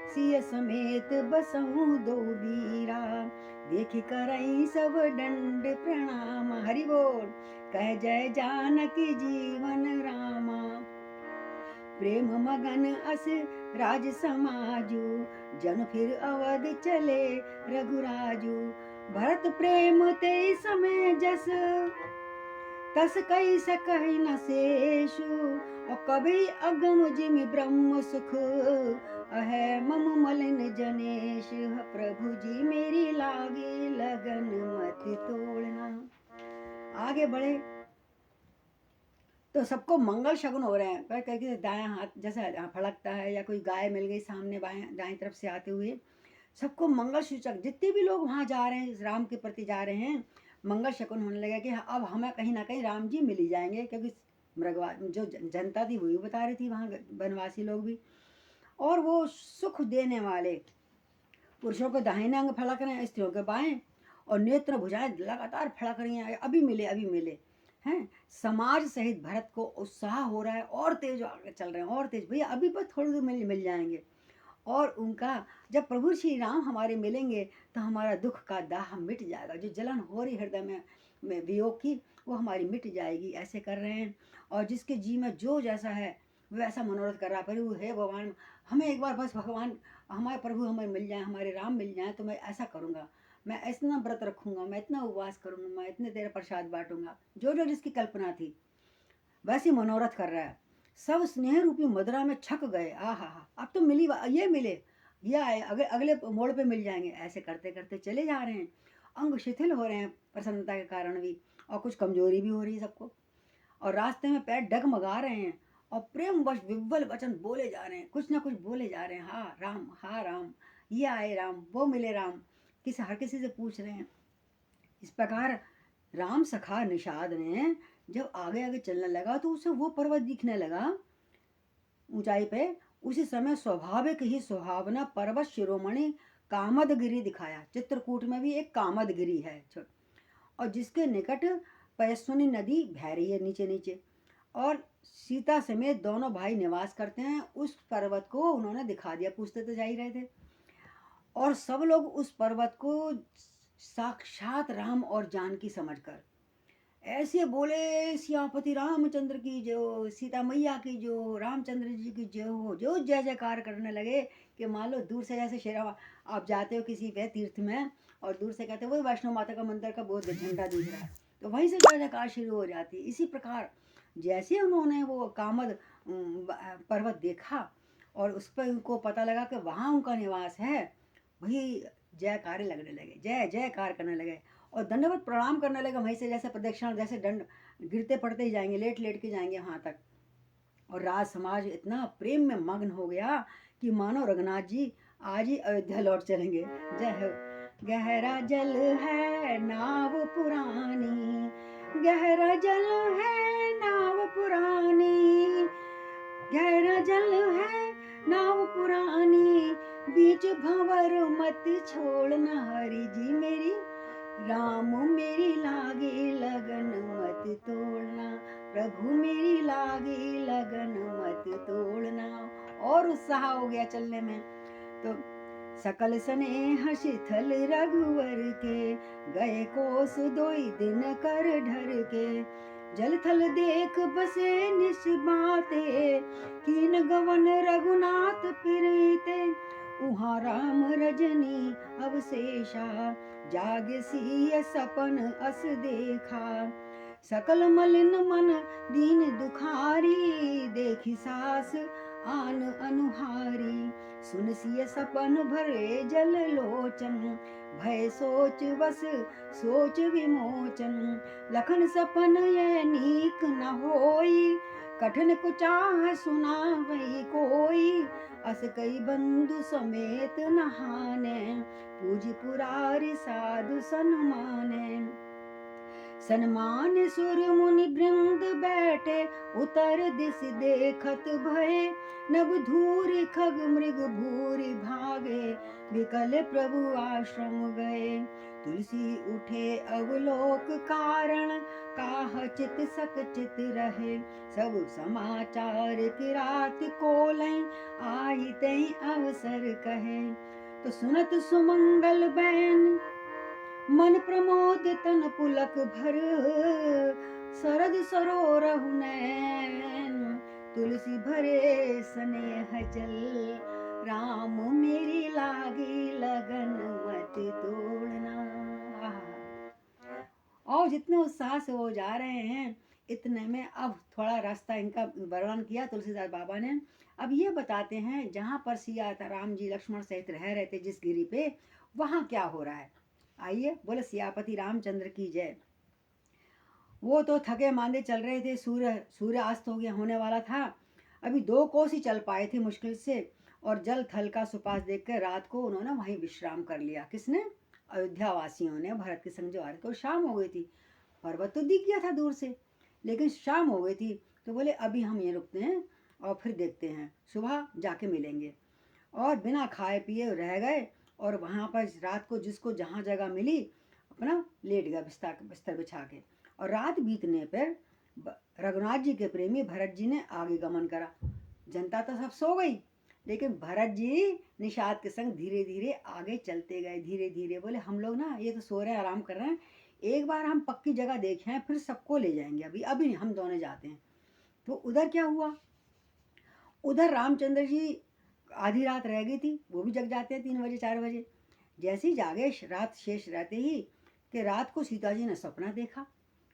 सिय समेत बसहु दो बीरा। देख करई सब दंड प्रणाम, हरि बोल कह जय जानकी जीवन रामा। प्रेम मगन अस राज समाजू, जन फिर अवध चले रघुराजू। भरत प्रेम ते समय जस, तस कई सकहि न शेषु। और कभी अगम जिमि ब्रह्म सुख, अहै मम मलिन जनेश। प्रभु जी मेरी लागी लगन मत तोड़ना। आगे बढ़े तो सबको मंगल शगुन हो रहे हैं। पर कहीं दायां हाथ जैसा फड़कता है, या कोई गाय मिल गई सामने दाएं तरफ से आते हुए, सबको मंगल सूचक, जितने भी लोग वहां जा रहे हैं, राम के प्रति जा रहे हैं, मंगल शकुन होने लगा कि अब हमें कहीं ना कहीं राम जी मिल ही जाएंगे। क्योंकि मृगवा जो जनता थी वही बता रही थी, वहाँ वनवासी लोग भी। और वो सुख देने वाले पुरुषों के दाहिने अंग फड़क रहे हैं, स्त्रियों के बाएं, और नेत्र भुजाएं लगातार फड़क रही हैं, अभी मिले हैं। समाज सहित भरत को उत्साह हो रहा है, और तेज आगे चल रहे हैं, और तेज, भैया अभी बस थोड़ी दूर मिल जाएंगे। और उनका जब प्रभु श्री राम हमारे मिलेंगे तो हमारा दुख का दाह मिट जाएगा, जो जलन हो रही हृदय में वियोग की, वो हमारी मिट जाएगी। ऐसे कर रहे हैं। और जिसके जी में जो जैसा है वैसा मनोरथ कर रहा है, प्रभु हे भगवान हमें एक बार बस भगवान हमारे प्रभु हमें मिल जाए, हमारे राम मिल जाए, तो मैं ऐसा करूँगा, मैं इतना व्रत रखूँगा, मैं इतना उपवास करूँगा, मैं इतने तेरे प्रसाद बांटूंगा। जो जो जिसकी कल्पना थी वैसी मनोरथ कर रहा है। सब स्नेह रूपी मदरा में छक गए। आहा, अब तो मिली, ये मिले, ये आए, अगले मोड़ पे मिल जाएंगे। ऐसे करते करते चले जा रहे हैं। अंग शिथिल हो रहे हैं प्रसन्नता के कारण भी, और कुछ कमजोरी भी हो रही है सबको। और रास्ते में पैर डगमगा रहे हैं, और प्रेम वश विव्वल वचन बोले जा रहे हैं, कुछ ना कुछ बोले जा रहे हैं। हाँ राम, ये आए राम, वो मिले राम, हर किसी से पूछ रहे हैं। इस प्रकार राम सखा निषाद ने जब आगे आगे चलने लगा तो उसे वो पर्वत दिखने लगा ऊंचाई पे। उसी समय स्वाभाविक ही सुहावना पर्वत शिरोमणि कामदगिरी दिखाया। चित्रकूट में भी एक कामदगिरी है, और जिसके निकट पयस्विनी नदी बह रही है नीचे नीचे, और सीता समेत दोनों भाई निवास करते हैं। उस पर्वत को उन्होंने दिखा दिया, पूछते तो जा ही रहे थे। और सब लोग उस पर्वत को साक्षात राम और जानकी समझकर ऐसे बोले, सियापति रामचंद्र की जो, सीता मैया की जो, रामचंद्र जी की जो जय जयकार करने लगे कि मान लो दूर से जैसे शेरा आप जाते हो किसी पे तीर्थ में, और दूर से कहते हो वही वैष्णो माता का मंदिर का बहुत झंडा दिख रहा है, तो वहीं से जय जयकार शुरू हो जाती। इसी प्रकार जैसे उन्होंने वो कामद पर्वत देखा और उस पर उनको पता लगा कि वहाँ उनका निवास है, वही जयकार लगने लगे, जय जयकार करने लगे, और दंडवत प्रणाम करने लगे वहीं से। जैसे प्रदक्षिणा, जैसे दंड गिरते पड़ते ही जाएंगे, लेट लेट के जाएंगे वहाँ तक। और राज समाज इतना प्रेम में मग्न हो गया कि मानो रघुनाथ जी आज ही अयोध्या लौट चलेंगे। जय हो। गहरा जल है नाव पुरानी, गहरा जल है नाव पुरानी, गहरा जल है नाव पुरानी, बीच भंवर मत छोड़ना, हरि जी मेरी राम मेरी लागी लगन मत तोड़ना, प्रभु मेरी लागी लगन मत तोड़ना। और उत्साह हो गया चलने में। तो सकल स्नेह शिथिल रघुवर के, गए कोस दोई दिन कर ढर के, जल थल देख बसे निस्बाते, कीन गवन रघुनाथ प्रीते। उहाँ राम रजनी अवशेषा, जाग सिय सपन अस देखा। सकल मलिन मन दीन दुखारी, देखी सास आन अनुहारी। सुन सिय सपन भरे जल लोचन, भय सोच बस सोच विमोचन। लखन सपन ये नीक न होई, कठिन कुचाह सुनावई कोई। अस कई बंधु समेत नहाने, पूज पुरारी साधु सन्माने। सन्मान सुर मुनि वृंद बैठे, उतर दिस देखत भय। नभ धूरि खग मृग भूरि भागे, विकल प्रभु आश्रम गए। तुलसी उठे अवलोक कारण, काह चित सक चित रहे। सब समाचार किरात कोलई, आई तई अवसर कहे। तो सुनत सुमंगल बैन, मन प्रमोद तन पुलक भर। सरद सरोरहु नैन, तुलसी भरे स्नेह जल। राम मेरी लागी लगन मत तोड़ना। और जितने उत्साह से वो जा रहे हैं, इतने में अब थोड़ा रास्ता इनका वर्णन किया तुलसीदास बाबा ने। अब ये बताते हैं जहाँ पर सिया राम जी लक्ष्मण सहित रह रहे थे जिस गिरी पे, वहाँ क्या हो रहा है। आइए बोले सियापति रामचंद्र की जय। वो तो थके मांदे चल रहे थे, सूर्य अस्त हो गया होने वाला था। अभी 2 कोस ही चल पाए थे मुश्किल से, और जल थल का सुपास देखकर रात को उन्होंने वहीं विश्राम कर लिया। किसने? अयोध्या वासियों ने भरत के संग जो आ रहे थे। शाम हो गई थी, पर्वत तो दिख गया था दूर से, लेकिन शाम हो गई थी। तो बोले अभी हम ये रुकते हैं और फिर देखते हैं, सुबह जाके मिलेंगे। और बिना खाए पिए रह गए, और वहाँ पर रात को जिसको जहाँ जगह मिली अपना लेट गया बिस्तर बिछा के। और रात बीतने पर रघुनाथ जी के प्रेमी भरत जी ने आगे गमन करा। जनता तो सब सो गई, लेकिन भरत जी निषाद के संग धीरे धीरे आगे चलते गए। धीरे धीरे बोले हम लोग ना ये तो सो रहे हैं, आराम कर रहे हैं, एक बार हम पक्की जगह देखे हैं, फिर सबको ले जाएंगे। अभी नहीं, हम दोनों जाते हैं। तो उधर क्या हुआ, उधर रामचंद्र जी आधी रात रह गई थी, वो भी जग जाते हैं 3 बजे 4 बजे। जैसे ही जागे रात शेष रहते ही कि रात को सीता जी ने सपना देखा।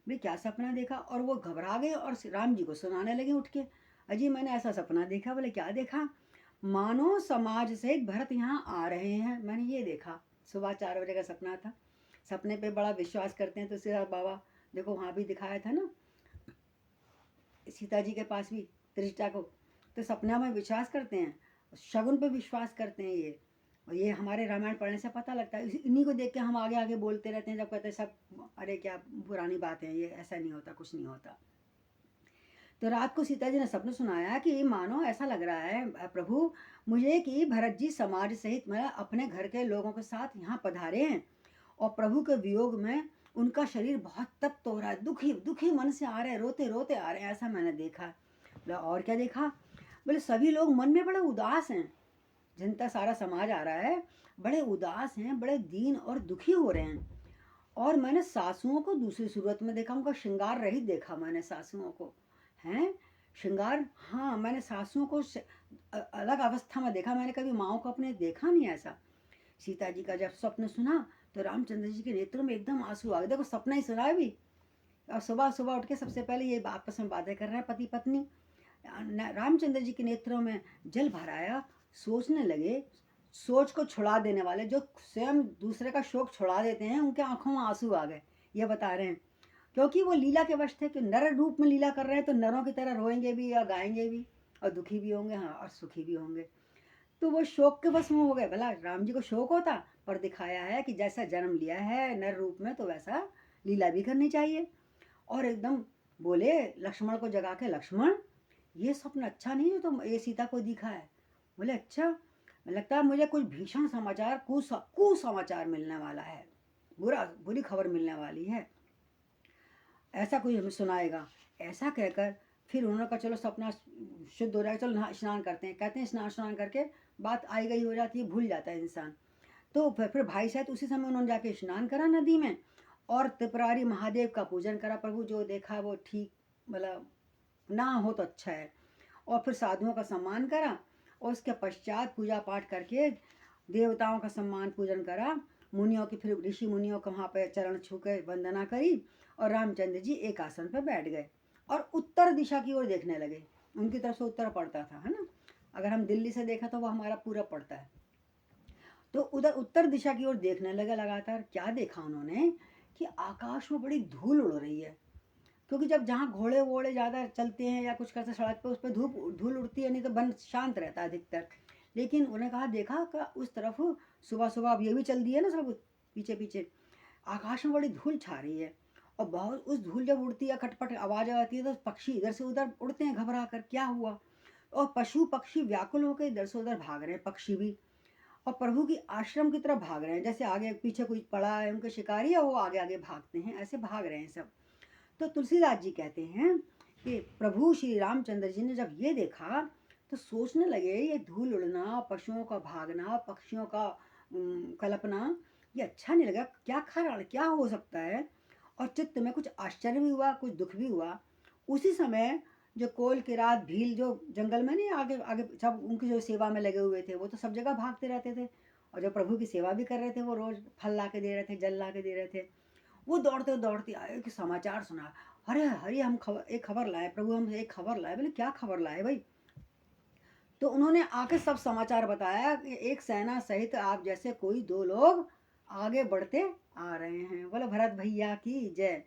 भाई क्या सपना देखा, और वो घबरा गए और राम जी को सुनाने लगे उठ के। अजी मैंने ऐसा सपना देखा। बोले क्या देखा? मानो समाज सहित भरत यहाँ आ रहे हैं, मैंने ये देखा। सुबह 4 बजे का सपना था। सपने पे बड़ा विश्वास करते हैं तो सीधा बाबा देखो वहाँ भी दिखाया था ना सीता जी के पास भी त्रिष्टा को। तो सपना में विश्वास करते हैं, शगुन पे विश्वास करते हैं ये। और ये हमारे रामायण पढ़ने से पता लगता है। इन्हीं को देख के हम आगे आगे बोलते रहते हैं, जब कहते हैं सब अरे क्या पुरानी बात है, ये ऐसा नहीं होता, कुछ नहीं होता। तो रात को सीता जी ने सपना सुनाया कि मानो ऐसा लग रहा है प्रभु मुझे कि भरत जी समाज सहित मैं अपने घर के लोगों के साथ यहाँ पधारे हैं, और प्रभु के वियोग में उनका शरीर बहुत तप्त हो रहा है, दुखी दुखी मन से आ रहे हैं, रोते रोते आ रहे हैं, ऐसा मैंने देखा। बोला और क्या देखा? बोले सभी लोग मन में बड़े उदास हैं, जनता सारा समाज आ रहा है, बड़े उदास हैं, बड़े दीन और दुखी हो रहे हैं। और मैंने सासुओं को दूसरी सूरत में देखा, उनका श्रृंगार रहित देखा मैंने सासुओं को। हैं श्रृंगार? हाँ, मैंने सासुओं को अलग अवस्था में देखा, मैंने कभी माओ को अपने देखा नहीं ऐसा। सीता जी का जब स्वप्न सुना तो रामचंद्र जी के नेत्रों में एकदम आंसू आ गए। देखो सपना ही सुना भी, और सुबह सुबह उठ के सबसे पहले ये आपस में बातें कर रहे हैं पति पत्नी। रामचंद्र जी के नेत्रों में जल भर आया, सोचने लगे। सोच को छुड़ा देने वाले जो स्वयं दूसरे का शोक छुड़ा देते हैं, उनके आंखों में आंसू आ गए। ये बता रहे हैं क्योंकि वो लीला के वश थे कि नर रूप में लीला कर रहे हैं, तो नरों की तरह रोएंगे भी या गाएंगे भी, और दुखी भी होंगे, हाँ, और सुखी भी होंगे। तो वो शोक के वश में हो गए। भला राम जी को शोक होता, पर दिखाया है कि जैसा जन्म लिया है नर रूप में, तो वैसा लीला भी करनी चाहिए। और एकदम बोले लक्ष्मण को जगा के, लक्ष्मण ये स्वप्न अच्छा नहीं है तो ये सीता को दिखा है। बोले अच्छा, लगता है मुझे कुछ भीषण समाचार कुसमाचार मिलने वाला है, बुरी खबर मिलने वाली है, ऐसा कोई हमें सुनाएगा। ऐसा कहकर फिर उन्होंने कहा चलो सपना शुद्ध हो रहा है, चलो स्नान करते हैं। कहते हैं स्नान करके बात आई गई हो जाती है, भूल जाता है इंसान। तो फिर भाई साहब उसी समय उन्होंने जाके स्नान करा नदी में, और त्रिपुरारी महादेव का पूजन करा। प्रभु जो देखा वो ठीक, मतलब ना हो तो अच्छा है। और फिर साधुओं का सम्मान करा और उसके पश्चात पूजा पाठ करके देवताओं का सम्मान पूजन करा। मुनियों की, फिर ऋषि मुनियों को वहाँ पे चरण छू कर वंदना करी और रामचंद्र जी एक आसन पर बैठ गए और उत्तर दिशा की ओर देखने लगे। उनकी तरफ से उत्तर पड़ता था, है ना। अगर हम दिल्ली से देखा तो वो हमारा पूरा पड़ता है। तो उधर उत्तर दिशा की ओर देखने लगे लगातार। क्या देखा उन्होंने कि आकाश में बड़ी धूल उड़ रही है। क्योंकि जब जहाँ घोड़े वोड़े ज़्यादा चलते हैं या कुछ करते सड़क पे, उस पर धूल उड़ती है, नहीं तो वन शांत रहता है अधिकतर। लेकिन उन्हें कहा, देखा का उस तरफ सुबह सुबह, अब ये भी चल दी है ना सब पीछे पीछे, आकाश में बड़ी धूल छा रही है। और बहुत, उस धूल जब उड़ती है, खटपट आवाज़ आती है, तो पक्षी इधर से उधर उड़ते हैं घबरा कर, क्या हुआ। और पशु पक्षी व्याकुल होकर इधर से उधर भाग रहे हैं, पक्षी भी। और प्रभु की आश्रम की तरफ भाग रहे हैं, जैसे आगे पीछे कोई पड़ा है उनके शिकारी है, वो आगे आगे भागते हैं, ऐसे भाग रहे हैं सब। तो तुलसीदास जी कहते हैं कि प्रभु श्री रामचंद्र जी ने जब ये देखा तो सोचने लगे, ये धूल उड़ना, पशुओं का भागना, पक्षियों का कल्पना, ये अच्छा नहीं लगा। क्या कारण, क्या हो सकता है। और चित्त में कुछ आश्चर्य भी हुआ, कुछ दुख भी हुआ। उसी समय जो कोल की रात भील जो जंगल में नहीं, आगे आगे सब उनकी जो सेवा में लगे हुए थे, वो तो सब जगह भागते रहते थे। और जो प्रभु की सेवा भी कर रहे थे, वो रोज फल ला के दे रहे थे, जल ला के दे रहे थे। वो दौड़ते दौड़ते आए कि समाचार सुना। अरे हरी, हम एक खबर लाए प्रभु, हम एक खबर लाए। बोले क्या खबर लाए भाई। तो उन्होंने आके सब समाचार बताया कि एक सेना सहित आप जैसे कोई दो लोग आगे बढ़ते आ रहे हैं। बोले भरत भैया की जय।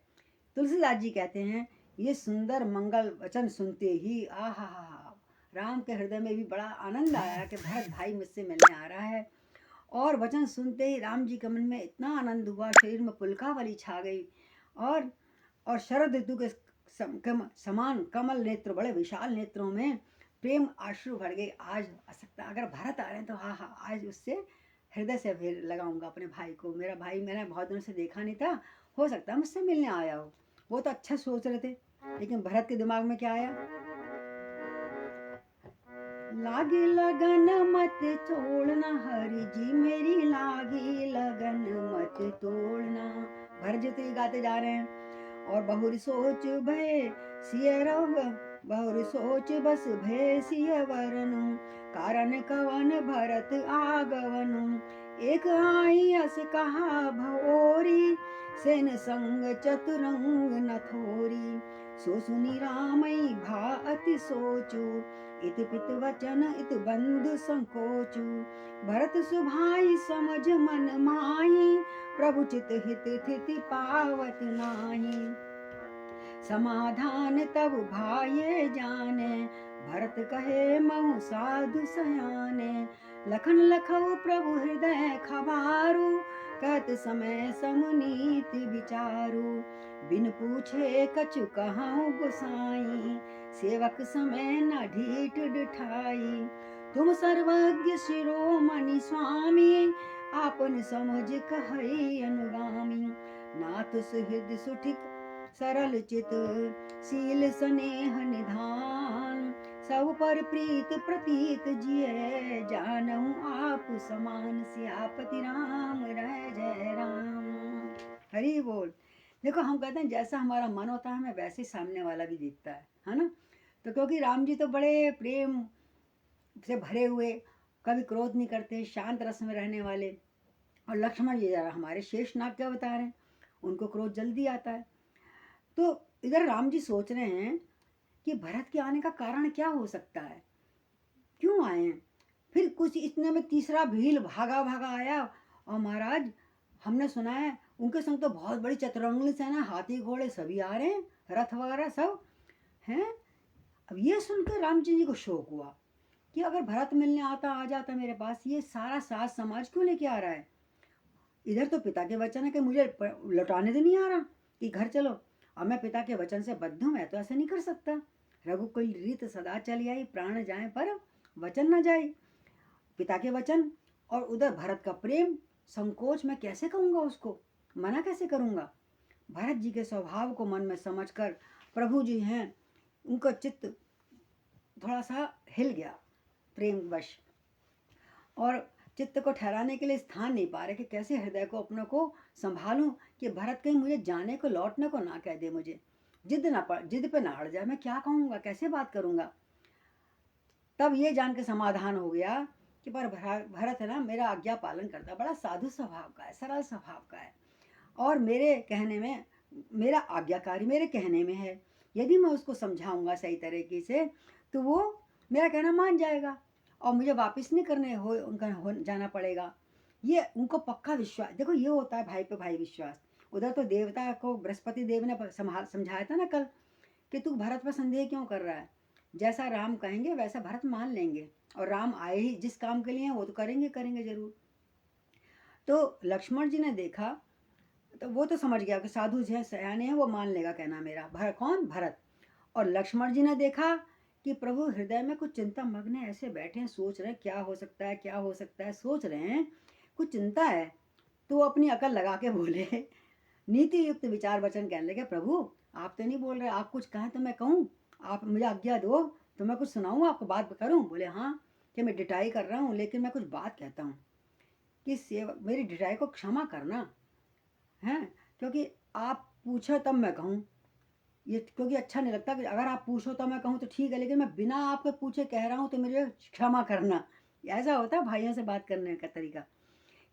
तुलसीदास जी कहते हैं, ये सुंदर मंगल वचन सुनते ही आहा, राम के हृदय में भी बड़ा आनंद आया कि भरत भाई मुझसे मिलने आ रहा है। और वचन सुनते ही राम जी के मन में इतना आनंद हुआ, शरीर में पुलकावली छा गई। और शरद ऋतु के समान कमल नेत्र, बड़े विशाल नेत्रों में प्रेम आश्रु भर गए। आज सकता, अगर भरत आ रहे हैं तो हाँ हाँ, आज उससे हृदय से फिर लगाऊंगा अपने भाई को। मेरा भाई मैंने बहुत दिनों से देखा नहीं था, हो सकता है मुझसे मिलने आया हो। वो तो अच्छा सोच रहे थे, लेकिन भरत के दिमाग में क्या आया, लागी लगन मत छोड़ना हरि जी मेरी, लागी लगन मत तोड़ना। भरत जी तो ये गाते जा रहे हैं। और बहुरी सोच भय सिय रव, बहुरी सोच बस भय सिय वरनु, कारण कवन भरत आगवनु, एक आई अस कहा भोरी, सेन संग चतुरंग नथोरी, सो सुनी रामई भा अति सोचू, इत पित वचन इत बंधु संकोचू, भरत सुभाई समझ मन माही, प्रभु चित हित थिति पावत नाही, समाधान तब भाये जाने, भरत कहे महु साधु सयाने, लखन लखऊ प्रभु हृदय खबारू, कहत समय समुनीत विचारू, बिन पूछे कछु कहूँ गोसाई, सेवक समय न ढीठ डिठाई, तुम सर्वज्ञ शिरोमणि स्वामी, आपन समझ कहई अनुगामी, नाथ सुहृद सुठिक सरल चित, शील स्नेह निधान, सब पर प्रीत प्रतीत जिये, जानहु आप समान, सियापति राम रह जय राम। हरि बोल। देखो, हम कहते हैं जैसा हमारा मन होता है हमें वैसे सामने वाला भी दिखता है ना। तो क्योंकि राम जी तो बड़े प्रेम से भरे हुए, कभी क्रोध नहीं करते, शांत रस में रहने वाले। और लक्ष्मण जी जरा हमारे शेषनाग क्या बता रहे हैं, उनको क्रोध जल्दी आता है। तो इधर राम जी सोच रहे हैं कि भरत के आने का कारण क्या हो सकता है, क्यों आए हैं। फिर कुछ इतने में तीसरा भील भागा भागा आया। और महाराज, हमने सुना है उनके संग तो बहुत बड़ी चतुरंगी सेना, हाथी घोड़े सभी आ रहे हैं, रथ वगैरह सब हैं। अब ये सुनकर राम जी को शौक हुआ कि अगर भरत मिलने आ जाता मेरे पास, ये सारा साज समाज क्यों लेके आ रहा है। इधर तो पिता के वचन है कि मुझे लौटाने तो नहीं आ रहा कि घर चलो, और मैं पिता के वचन से बद्ध हूँ, मैं तो ऐसे नहीं कर सकता। रघुकुल रीत सदा चली आई, प्राण जाए पर वचन न जाए। पिता के वचन और उधर भरत का प्रेम, संकोच मैं कैसे कहूँगा उसको, मना कैसे करूँगा। भरत जी के स्वभाव को मन में समझकर प्रभु जी हैं, उनका चित्त थोड़ा सा हिल गया प्रेमवश। और चित्त को ठहराने के लिए स्थान नहीं पा रहे कि कैसे हृदय को अपने को संभालूं कि भरत कहीं मुझे जाने को लौटने को ना कह दे, मुझे जिद पे ना अड़ जाए, मैं क्या कहूँगा, कैसे बात करूँगा। तब ये जान के समाधान हो गया कि पर भरत है ना मेरा आज्ञा पालन करता, बड़ा साधु स्वभाव का है, सरल स्वभाव का है, और मेरे कहने में, मेरा आज्ञाकारी मेरे कहने में है। यदि मैं उसको समझाऊंगा सही तरीके से तो वो मेरा कहना मान जाएगा और मुझे वापस नहीं करने हो जाना पड़ेगा। ये उनको पक्का विश्वास। देखो ये होता है भाई पे भाई विश्वास। उधर तो देवता को बृहस्पति देव ने समझाया था ना कल कि तू भरत पर संदेह क्यों कर रहा है, जैसा राम कहेंगे वैसा भरत मान लेंगे, और राम आए ही जिस काम के लिए वो तो करेंगे करेंगे जरूर। तो लक्ष्मण जी ने देखा तो वो तो समझ गया कि साधु जी हैं, सयाने हैं, वो मान लेगा कहना मेरा। कौन? भरत। और लक्ष्मण जी ने देखा कि प्रभु हृदय में कुछ चिंता मग्न है, ऐसे बैठे हैं, सोच रहे हैं क्या हो सकता है, क्या हो सकता है, सोच रहे हैं, कुछ चिंता है। तो वो अपनी अकल लगा के बोले, नीति युक्त विचार वचन कहने लगे, प्रभु आप तो नहीं बोल रहे, आप कुछ कहें तो मैं कहूँ, आप मुझे आज्ञा दो तो मैं कुछ सुनाऊँ आपको, बात करूँ। बोले हाँ कि मैं डिटाई कर रहा हूँ, लेकिन मैं कुछ बात कहता हूँ कि सेवा, मेरी डिटाई को क्षमा करना है, क्योंकि आप पूछो तब मैं कहूँ, ये क्योंकि अच्छा नहीं लगता कि अगर आप पूछो तो मैं कहूँ तो ठीक है, लेकिन मैं बिना आपके पूछे कह रहा हूँ तो मुझे क्षमा करना। ऐसा होता है भाइयों से बात करने का तरीका।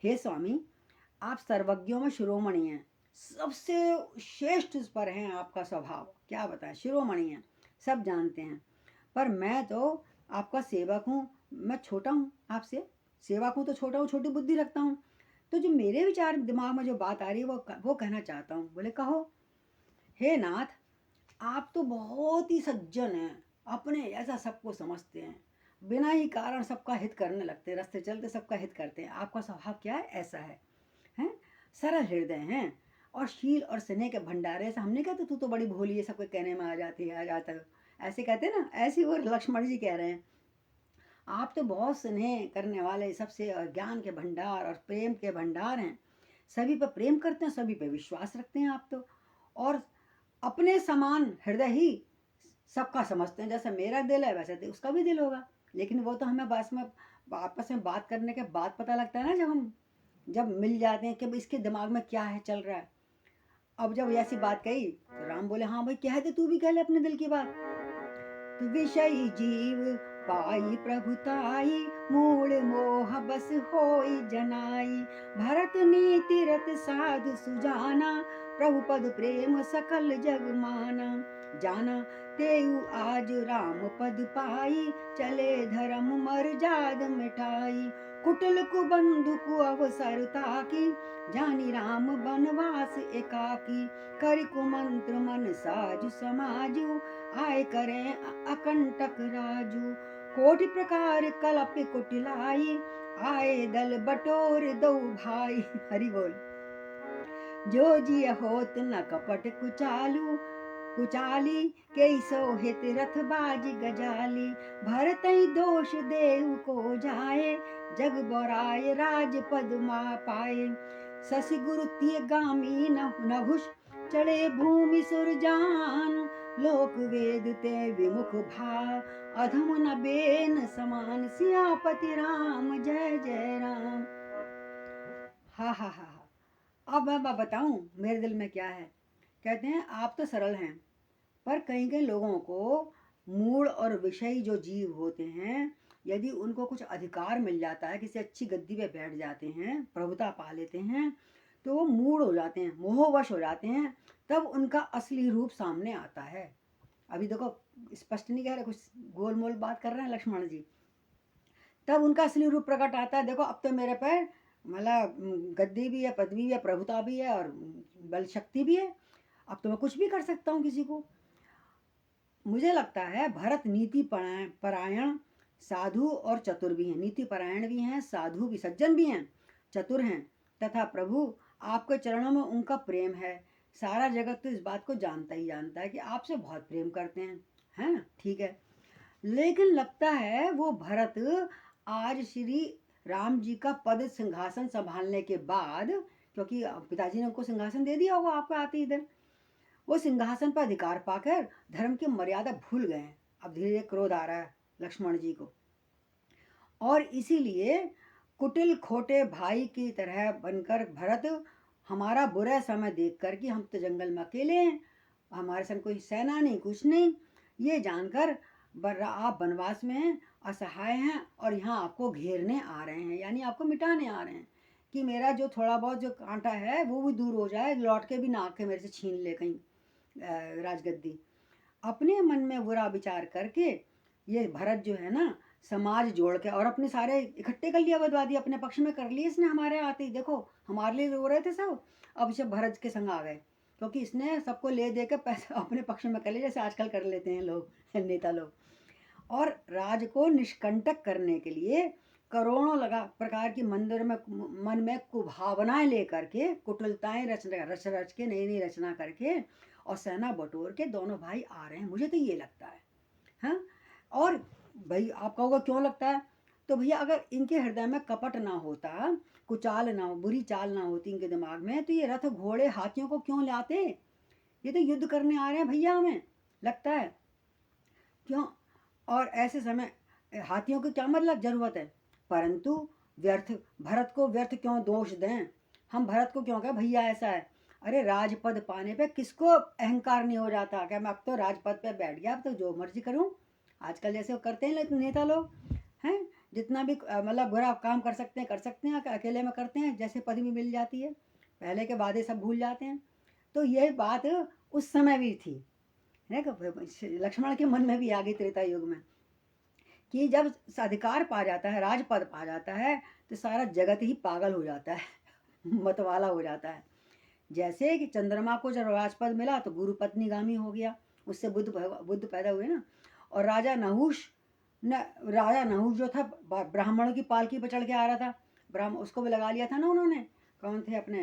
हे स्वामी, आप सर्वज्ञों में शिरोमणि हैं, सबसे श्रेष्ठ पर हैं, आपका स्वभाव क्या बताएं, शिरोमणि हैं, सब जानते हैं, पर मैं तो आपका सेवक हूँ, मैं छोटा हूँ, आपसे सेवक हूँ तो छोटा हूँ, छोटी बुद्धि रखता हूँ। तो जो मेरे विचार दिमाग में जो बात आ रही है वो कहना चाहता हूँ। बोले कहो। हे नाथ, आप तो बहुत ही सज्जन हैं, अपने ऐसा सबको समझते हैं, बिना ही कारण सबका हित करने लगते हैं, रास्ते चलते सबका हित करते हैं। आपका स्वभाव क्या है? ऐसा है, हैं? सरल हृदय हैं और शील और स्नेह के भंडारे। ऐसा हमने कहते तू तो बड़ी भोली है, सबके कहने में आ जाती है, आ जाता है, ऐसे कहते हैं ना, ऐसे वो लक्ष्मण जी कह रहे हैं, आप तो बहुत स्नेह करने वाले, सबसे ज्ञान के भंडार और प्रेम के भंडार हैं, सभी पर प्रेम करते हैं, सभी पर विश्वास रखते हैं आप तो, और अपने समान हृदय ही सबका समझते हैं, जैसे मेरा दिल है वैसे उसका भी दिल होगा। लेकिन वो तो हमें बस में आपस में बात करने के बाद पता लगता है ना, जब मिल जाते हैं कि इसके दिमाग में क्या है चल रहा है। अब जब ऐसी बात कही तो राम बोले हाँ भाई कह दे, तू भी कह ले अपने दिल की बात। तो विषयी जीव पाई प्रभुताई, मूल मोह बस होई जनाई, भरत नीति रत साधु सुजाना, प्रभु पद प्रेम सकल जग माना, जाना तेऊ आज राम पद पाई, चले धर्म मर्याद मिटाई, कुटिल कुबंधु कु अवसर ताकी, जानी राम बनवास एकाकी, कर कुमंत्र मन साजु समाजु, आय करें अकंटक राजू, कोटि प्रकार कलप कुटिलाई, आए दल बटोर दो भाई। हरि बोल। जो जिय होत न कपट कुचालू, कुचाली के सोहित रथ बाज गजाली, भरत दोष देव को जाए, जग बोराय राज पद मा पाए, शशि गुरु तिय गामी नहुष, चढ़े भूमि सुरजान, लोक वेद ते विमुख भा, अधम न बेन समान, सियापति राम जय जय राम। हा हा हा हा। अब मैं बताऊं मेरे दिल में क्या है। कहते हैं आप तो सरल हैं, पर कई कई लोगों को मूढ़ और विषयी जो जीव होते हैं, यदि उनको कुछ अधिकार मिल जाता है, किसी अच्छी गद्दी पे बैठ जाते हैं, प्रभुता पा लेते हैं, तो वो मूढ़ हो जाते हैं, मोहवश हो जाते हैं, तब उनका असली रूप सामने आता है। अभी देखो स्पष्ट नहीं कह रहे, कुछ गोल मोल बात कर रहे हैं लक्ष्मण जी, तब उनका असली रूप प्रकट आता है। देखो अब तो मेरे पर मतलब गद्दी भी है, पदवी भी है, प्रभुता भी है और बल शक्ति भी है, अब तो मैं कुछ भी कर सकता हूँ किसी को। मुझे लगता है भरत नीति परायण साधु और चतुर भी हैं, नीति परायण भी हैं, साधु भी, सज्जन भी हैं, चतुर हैं, तथा प्रभु आपके चरणों में उनका प्रेम है। सारा जगत तो इस बात को जानता ही जानता है कि आपसे बहुत प्रेम करते हैं, है ना? ठीक है, लेकिन लगता है वो भरत आज श्री राम जी का पद सिंहासन संभालने के बाद, क्योंकि पिताजी ने उनको सिंहासन दे दिया होगा आपको आते इधर, वो सिंहासन पर अधिकार पाकर धर्म की मर्यादा भूल गए हैं। अब धीरे धीरे क्रोध आ रहा है लक्ष्मण जी को, और इसीलिए कुटिल खोटे भाई की तरह बनकर भरत हमारा बुरा समय देख कर कि हम तो जंगल में अकेले हैं, हमारे संग कोई सेना नहीं, कुछ नहीं, ये जानकर आप वनवास में हैं, असहाय हैं और यहाँ आपको घेरने आ रहे हैं, यानी आपको मिटाने आ रहे हैं कि मेरा जो थोड़ा बहुत जो कांटा है वो भी दूर हो जाए, लौट के भी ना आके मेरे से छीन ले कहीं राजगद्दी। अपने मन में बुरा विचार करके ये भरत जो है ना, समाज जोड़ के और अपने सारे इकट्ठे कर लिया, बदवादी अपने पक्ष में कर लिए इसने। हमारे आते ही देखो हमारे लिए रो रहे थे सब, अब सब भरत के संग आ गए, क्योंकि इसने सबको ले दे के पैसा अपने पक्ष में कर लिया, जैसे आजकल कर लेते हैं लोग, नेता लोग। और राज को निष्कंटक करने के लिए करोड़ों लगा प्रकार की मंदिर में मन में कुभावनाएं लेकर के, कुटिलताएं रच रच के, नई नई रचना करके और सेना बटोर के दोनों भाई आ रहे हैं, मुझे तो ये लगता है। हाँ, और भाई आप कहोगे क्यों लगता है, तो भैया अगर इनके हृदय में कपट ना होता, कुचाल ना हो, बुरी चाल ना होती इनके दिमाग में, तो ये रथ घोड़े हाथियों को क्यों लाते। ये तो युद्ध करने आ रहे हैं भैया, हमें लगता है क्यों। और ऐसे समय हाथियों की क्या मतलब जरूरत है, परंतु व्यर्थ भरत को व्यर्थ क्यों दोष दें। हम भरत को क्यों कहें भैया ऐसा है, अरे राजपद पाने पे किसको अहंकार नहीं हो जाता, क्या मैं अब तो राजपद पे बैठ गया, अब तो जो मर्जी करूं। आजकल जैसे करते हैं नेता लोग हैं, जितना भी मतलब बुरा काम कर सकते हैं, अकेले में करते हैं, जैसे पदवी मिल जाती है, पहले के वादे सब भूल जाते हैं। तो यह बात उस समय भी थी, लक्ष्मण के मन में भी आ गई त्रेता युग में, कि जब अधिकार पा जाता है, राजपद पा जाता है, तो सारा जगत ही पागल हो जाता है, मतवाला हो जाता है। जैसे कि चंद्रमा को जब राजपद मिला तो गुरु पत्नीगामी हो गया, उससे बुद्ध पैदा हुए ना। और राजा नहुष जो था ब्राह्मणों की पालकी पर चढ़ के आ रहा था, ब्राह्मण उसको भी लगा लिया था ना उन्होंने, कौन थे अपने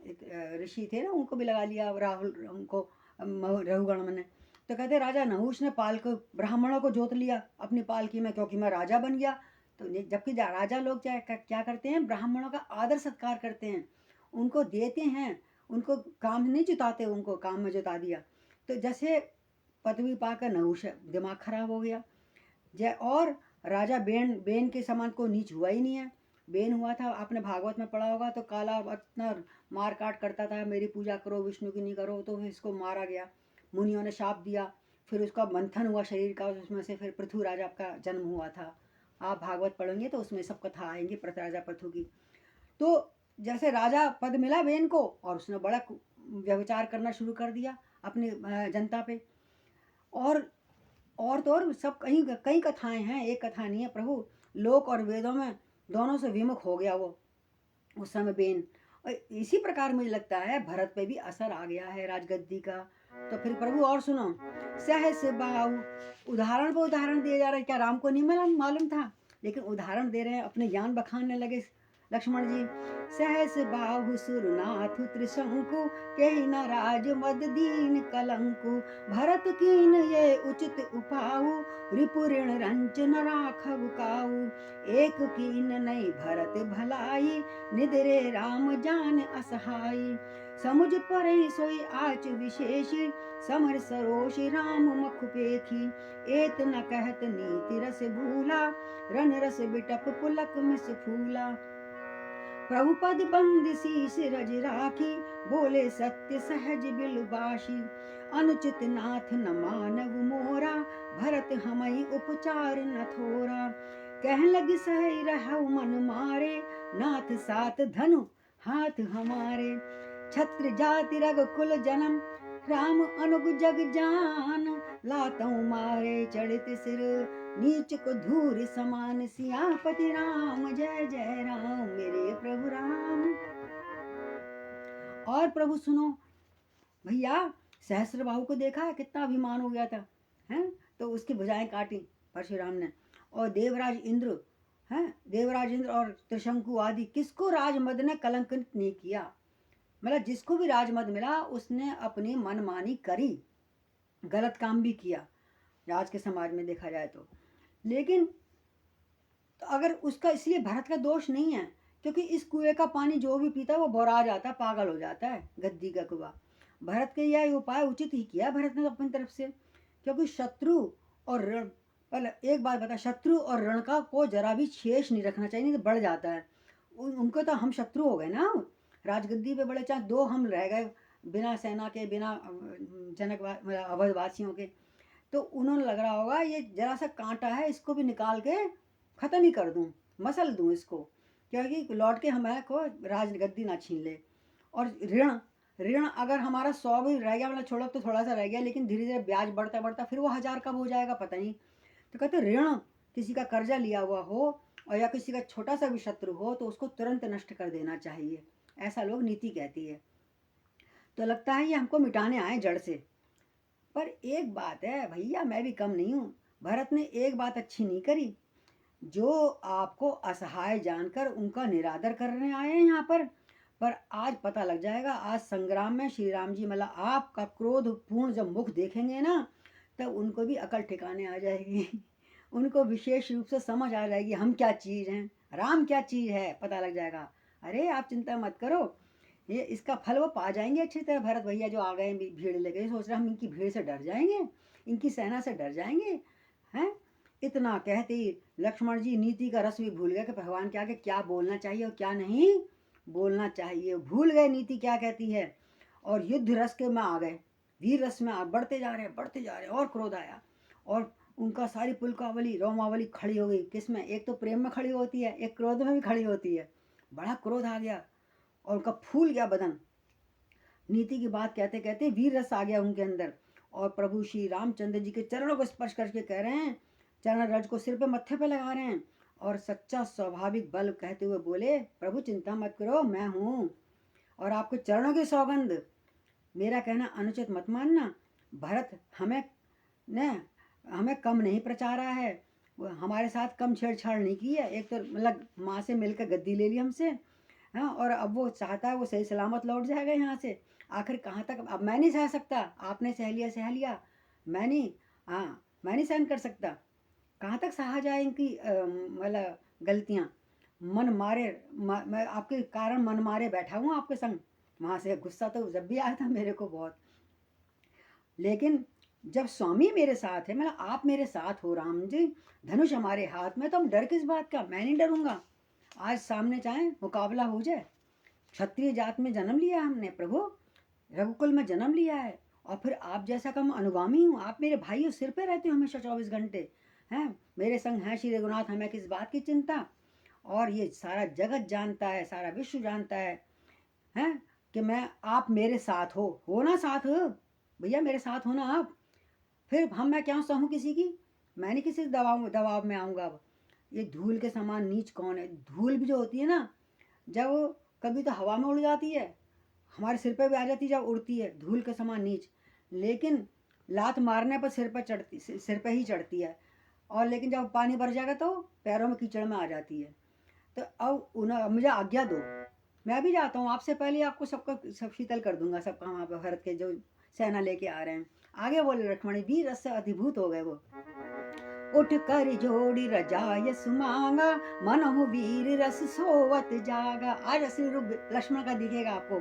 एक ऋषि थे ना, उनको भी लगा लिया, राहुल उनको रघुगण ने। तो कहते राजा नहुष ने ब्राह्मणों को जोत लिया अपनी पालकी में, क्योंकि मैं राजा बन गया। तो जबकि राजा लोग क्या करते हैं, ब्राह्मणों का आदर सत्कार करते हैं, उनको देते हैं, उनको काम नहीं जुटाते, उनको काम में जुटा दिया। तो जैसे पदवी पाकर नहुष दिमाग खराब हो गया। और राजा बेन के समान को नीच हुआ ही नहीं है। बेन हुआ था, आपने भागवत में पढ़ा होगा, तो काला इतना मार काट करता था, मेरी पूजा करो विष्णु की नहीं करो, तो इसको मारा गया, मुनियों ने शाप दिया, फिर उसका मंथन हुआ शरीर का, उसमें से फिर पृथु राजा का जन्म हुआ था। आप भागवत पढ़ेंगे तो उसमें सब कथा आएंगी राजा पृथु की। तो जैसे राजा पद मिला बेन को, और उसने बड़ा व्यभिचार करना शुरू कर दिया अपनी जनता पे। और तो और सब कई कथाएं हैं, एक कथा नहीं है। प्रभु लोक और वेदों में दोनों से विमुख हो गया वो उस समय बेन। और इसी प्रकार मुझे लगता है भरत पे भी असर आ गया है राजगद्दी का। तो फिर प्रभु और सुनो, सहस बाहु, उदाहरण पर उदाहरण दिए जा रहे हैं। क्या राम को नहीं मालूम था, लेकिन उदाहरण दे रहे हैं, अपने ज्ञान बखानने लगे लक्ष्मण जी। सहस बाहु सुरनाथ त्रिशंकु, कही न राज मद दीन कलंकु, भरत कीन ये उचित उपाहु, रिपु ऋण रंच न राखव काऊ, एक कीन नहीं भरत भलाई, निदरे राम जान असहाई, समुझ परे सोई आच विशेषी, समर सरोष राम मख पेखी, एत न कहत नीति रस भूला, रन रस बिटप पुलक मिस फूला, प्रभुपद बंद शीस रज राखी, बोले सत्य सहज बिलबाशी, अनुचित नाथ न मानव मोरा, भरत हमई उपचार न थोरा, कह लग सही रहु मन मारे, नाथ साथ धनु हाथ हमारे, छत्र जाति रग कुल जन्म, राम अनुग जग जान, लातों मारे चढ़ित सिर, नीच को धूर समान, सियापति राम जय जय राम, मेरे प्रभु राम। और प्रभु सुनो भैया, सहस्त्रबाहु को देखा है, कितना अभिमान हो गया था, हैं? तो उसकी भुजाएं काटी परशुराम ने। और देवराज इंद्र और त्रिशंकु आदि, किसको राजमद ने कलंकित नहीं किया। मतलब जिसको भी राजमद मिला उसने अपनी मनमानी करी, गलत काम भी किया आज के समाज में देखा जाए तो। लेकिन तो अगर उसका, इसलिए भरत का दोष नहीं है, क्योंकि इस कुएं का पानी जो भी पीता है वो बौरा जाता है, पागल हो जाता है, गद्दी का कुआं। भरत के यह उपाय उचित ही किया भरत ने अपनी तरफ से, क्योंकि शत्रु और पर एक बात बता, शत्रु और रण का को जरा भी शेष नहीं रखना चाहिए, नहीं तो बढ़ जाता है। उनको तो हम शत्रु हो गए ना, राजगद्दी पे बड़े, चाहे दो हम रह गए बिना सेना के, बिना जनक मतलब अवधवासियों के, तो उन्होंने लग रहा होगा ये जरा सा कांटा है, इसको भी निकाल के ख़त्म ही कर दूं, मसल दूं इसको, क्योंकि लौट के हमारे को राजगद्दी ना छीन ले। और ऋण, ऋण अगर हमारा 100 भी रह गया, मतलब छोड़ो तो थोड़ा सा रह गया, लेकिन धीरे धीरे ब्याज बढ़ता बढ़ता फिर वो 1000 कब हो जाएगा पता नहीं। तो कहते ऋण, किसी का कर्जा लिया हुआ हो और या किसी का छोटा सा भी शत्रु हो तो उसको तुरंत नष्ट कर देना चाहिए, ऐसा लोग नीति कहती है। तो लगता है ये हमको मिटाने आए जड़ से। पर एक बात है भैया, मैं भी कम नहीं हूँ। भरत ने एक बात अच्छी नहीं करी, जो आपको असहाय जानकर उनका निरादर करने आए हैं यहाँ पर आज पता लग जाएगा, आज संग्राम में श्री राम जी मतलब आपका क्रोध पूर्ण जब मुख देखेंगे ना, तब उनको भी अकल ठिकाने आ जाएगी उनको विशेष रूप से समझ आ जाएगी हम क्या चीज़ हैं, राम क्या चीज़ है, पता लग जाएगा। अरे आप चिंता मत करो, ये इसका फल वो पा जाएंगे अच्छी तरह। भरत भैया जो आ गए भीड़ लेके, सोच रहे हम इनकी भीड़ से डर जाएंगे, इनकी सेना से डर जाएंगे हैं। इतना कहते ही लक्ष्मण जी नीति का रस भी भूल गए कि भगवान के आगे क्या बोलना चाहिए और क्या नहीं बोलना चाहिए, भूल गए नीति क्या कहती है, और युद्ध रस के में आ गए, वीर रस में बढ़ते जा रहे हैं, बढ़ते जा रहे हैं। और क्रोध आया और उनका सारी पुलकावली रोमावली खड़ी हो गई। किस में? एक तो प्रेम में खड़ी होती है, एक क्रोध में भी खड़ी होती है। बड़ा क्रोध आ गया और उनका फूल गया बदन। नीति की बात कहते कहते वीर रस आ गया उनके अंदर, और प्रभु श्री रामचंद्र जी के चरणों को स्पर्श करके कह रहे हैं, चरण रज को सिर पे मत्थे पे लगा रहे हैं और सच्चा स्वाभाविक बल कहते हुए बोले, प्रभु चिंता मत करो, मैं हूँ और आपके चरणों की सौगंध, मेरा कहना अनुचित मत मानना। भरत हमें कम नहीं प्रचारा है, हमारे साथ कम छेड़छाड़ नहीं की है। एक तो मतलब माँ से मिलकर गद्दी ले ली हमसे, हाँ, और अब वो चाहता है वो सही सलामत लौट जाएगा यहाँ से। आखिर कहाँ तक? अब मैं नहीं सह सकता, आपने सह लिया, मैं नहीं, हाँ मैं नहीं सहन कर सकता। कहाँ तक सहा जाए इनकी मतलब गलतियाँ। मन मारे मैं आपके कारण मन मारे बैठा हूँ आपके संग। वहाँ से गुस्सा तो जब भी आया था मेरे को बहुत, लेकिन जब स्वामी मेरे साथ है, मतलब आप मेरे साथ हो राम जी, धनुष हमारे हाथ में, तो हम डर किस बात का? मैं नहीं डरूंगा। आज सामने चाहे मुकाबला हो जाए, क्षत्रिय जात में जन्म लिया हमने प्रभु, रघुकुल में जन्म लिया है, और फिर आप जैसा का मैं अनुगामी हूँ, आप मेरे भाई हो, सिर पे रहते हो हमेशा 24 घंटे हैं, मेरे संग हैं श्री रघुनाथ, हमें किस बात की चिंता। और ये सारा जगत जानता है, सारा विश्व जानता है हैं कि आप मेरे साथ हो ना साथ हो भैया, मेरे साथ हो ना आप। फिर मैं क्या सहूँ किसी की? मैं नहीं किसी दबाव में आऊँगा। अब ये धूल के समान नीच कौन है? धूल भी जो होती है ना, जब कभी तो हवा में उड़ जाती है, हमारे सिर पे भी आ जाती है जब उड़ती है, धूल के समान नीच, लेकिन लात मारने पर सिर पे ही चढ़ती है, और लेकिन जब पानी भर जाएगा तो पैरों में कीचड़ में आ जाती है। तो अब उन्हें मुझे आज्ञा दो, मैं भी जाता हूँ, आपसे पहले आपको सब शीतल कर दूंगा, सबका वहाँ पर भरत के जो सेना लेके आ रहे हैं। आगे बोले लक्ष्मण, वीर रस से अभिभूत हो गए वो। उठ कर जोड़ी रजाय सुमांगा, मनहु वीर रस सोवत जागा। आज असली रूप लक्ष्मण का दिखेगा आपको।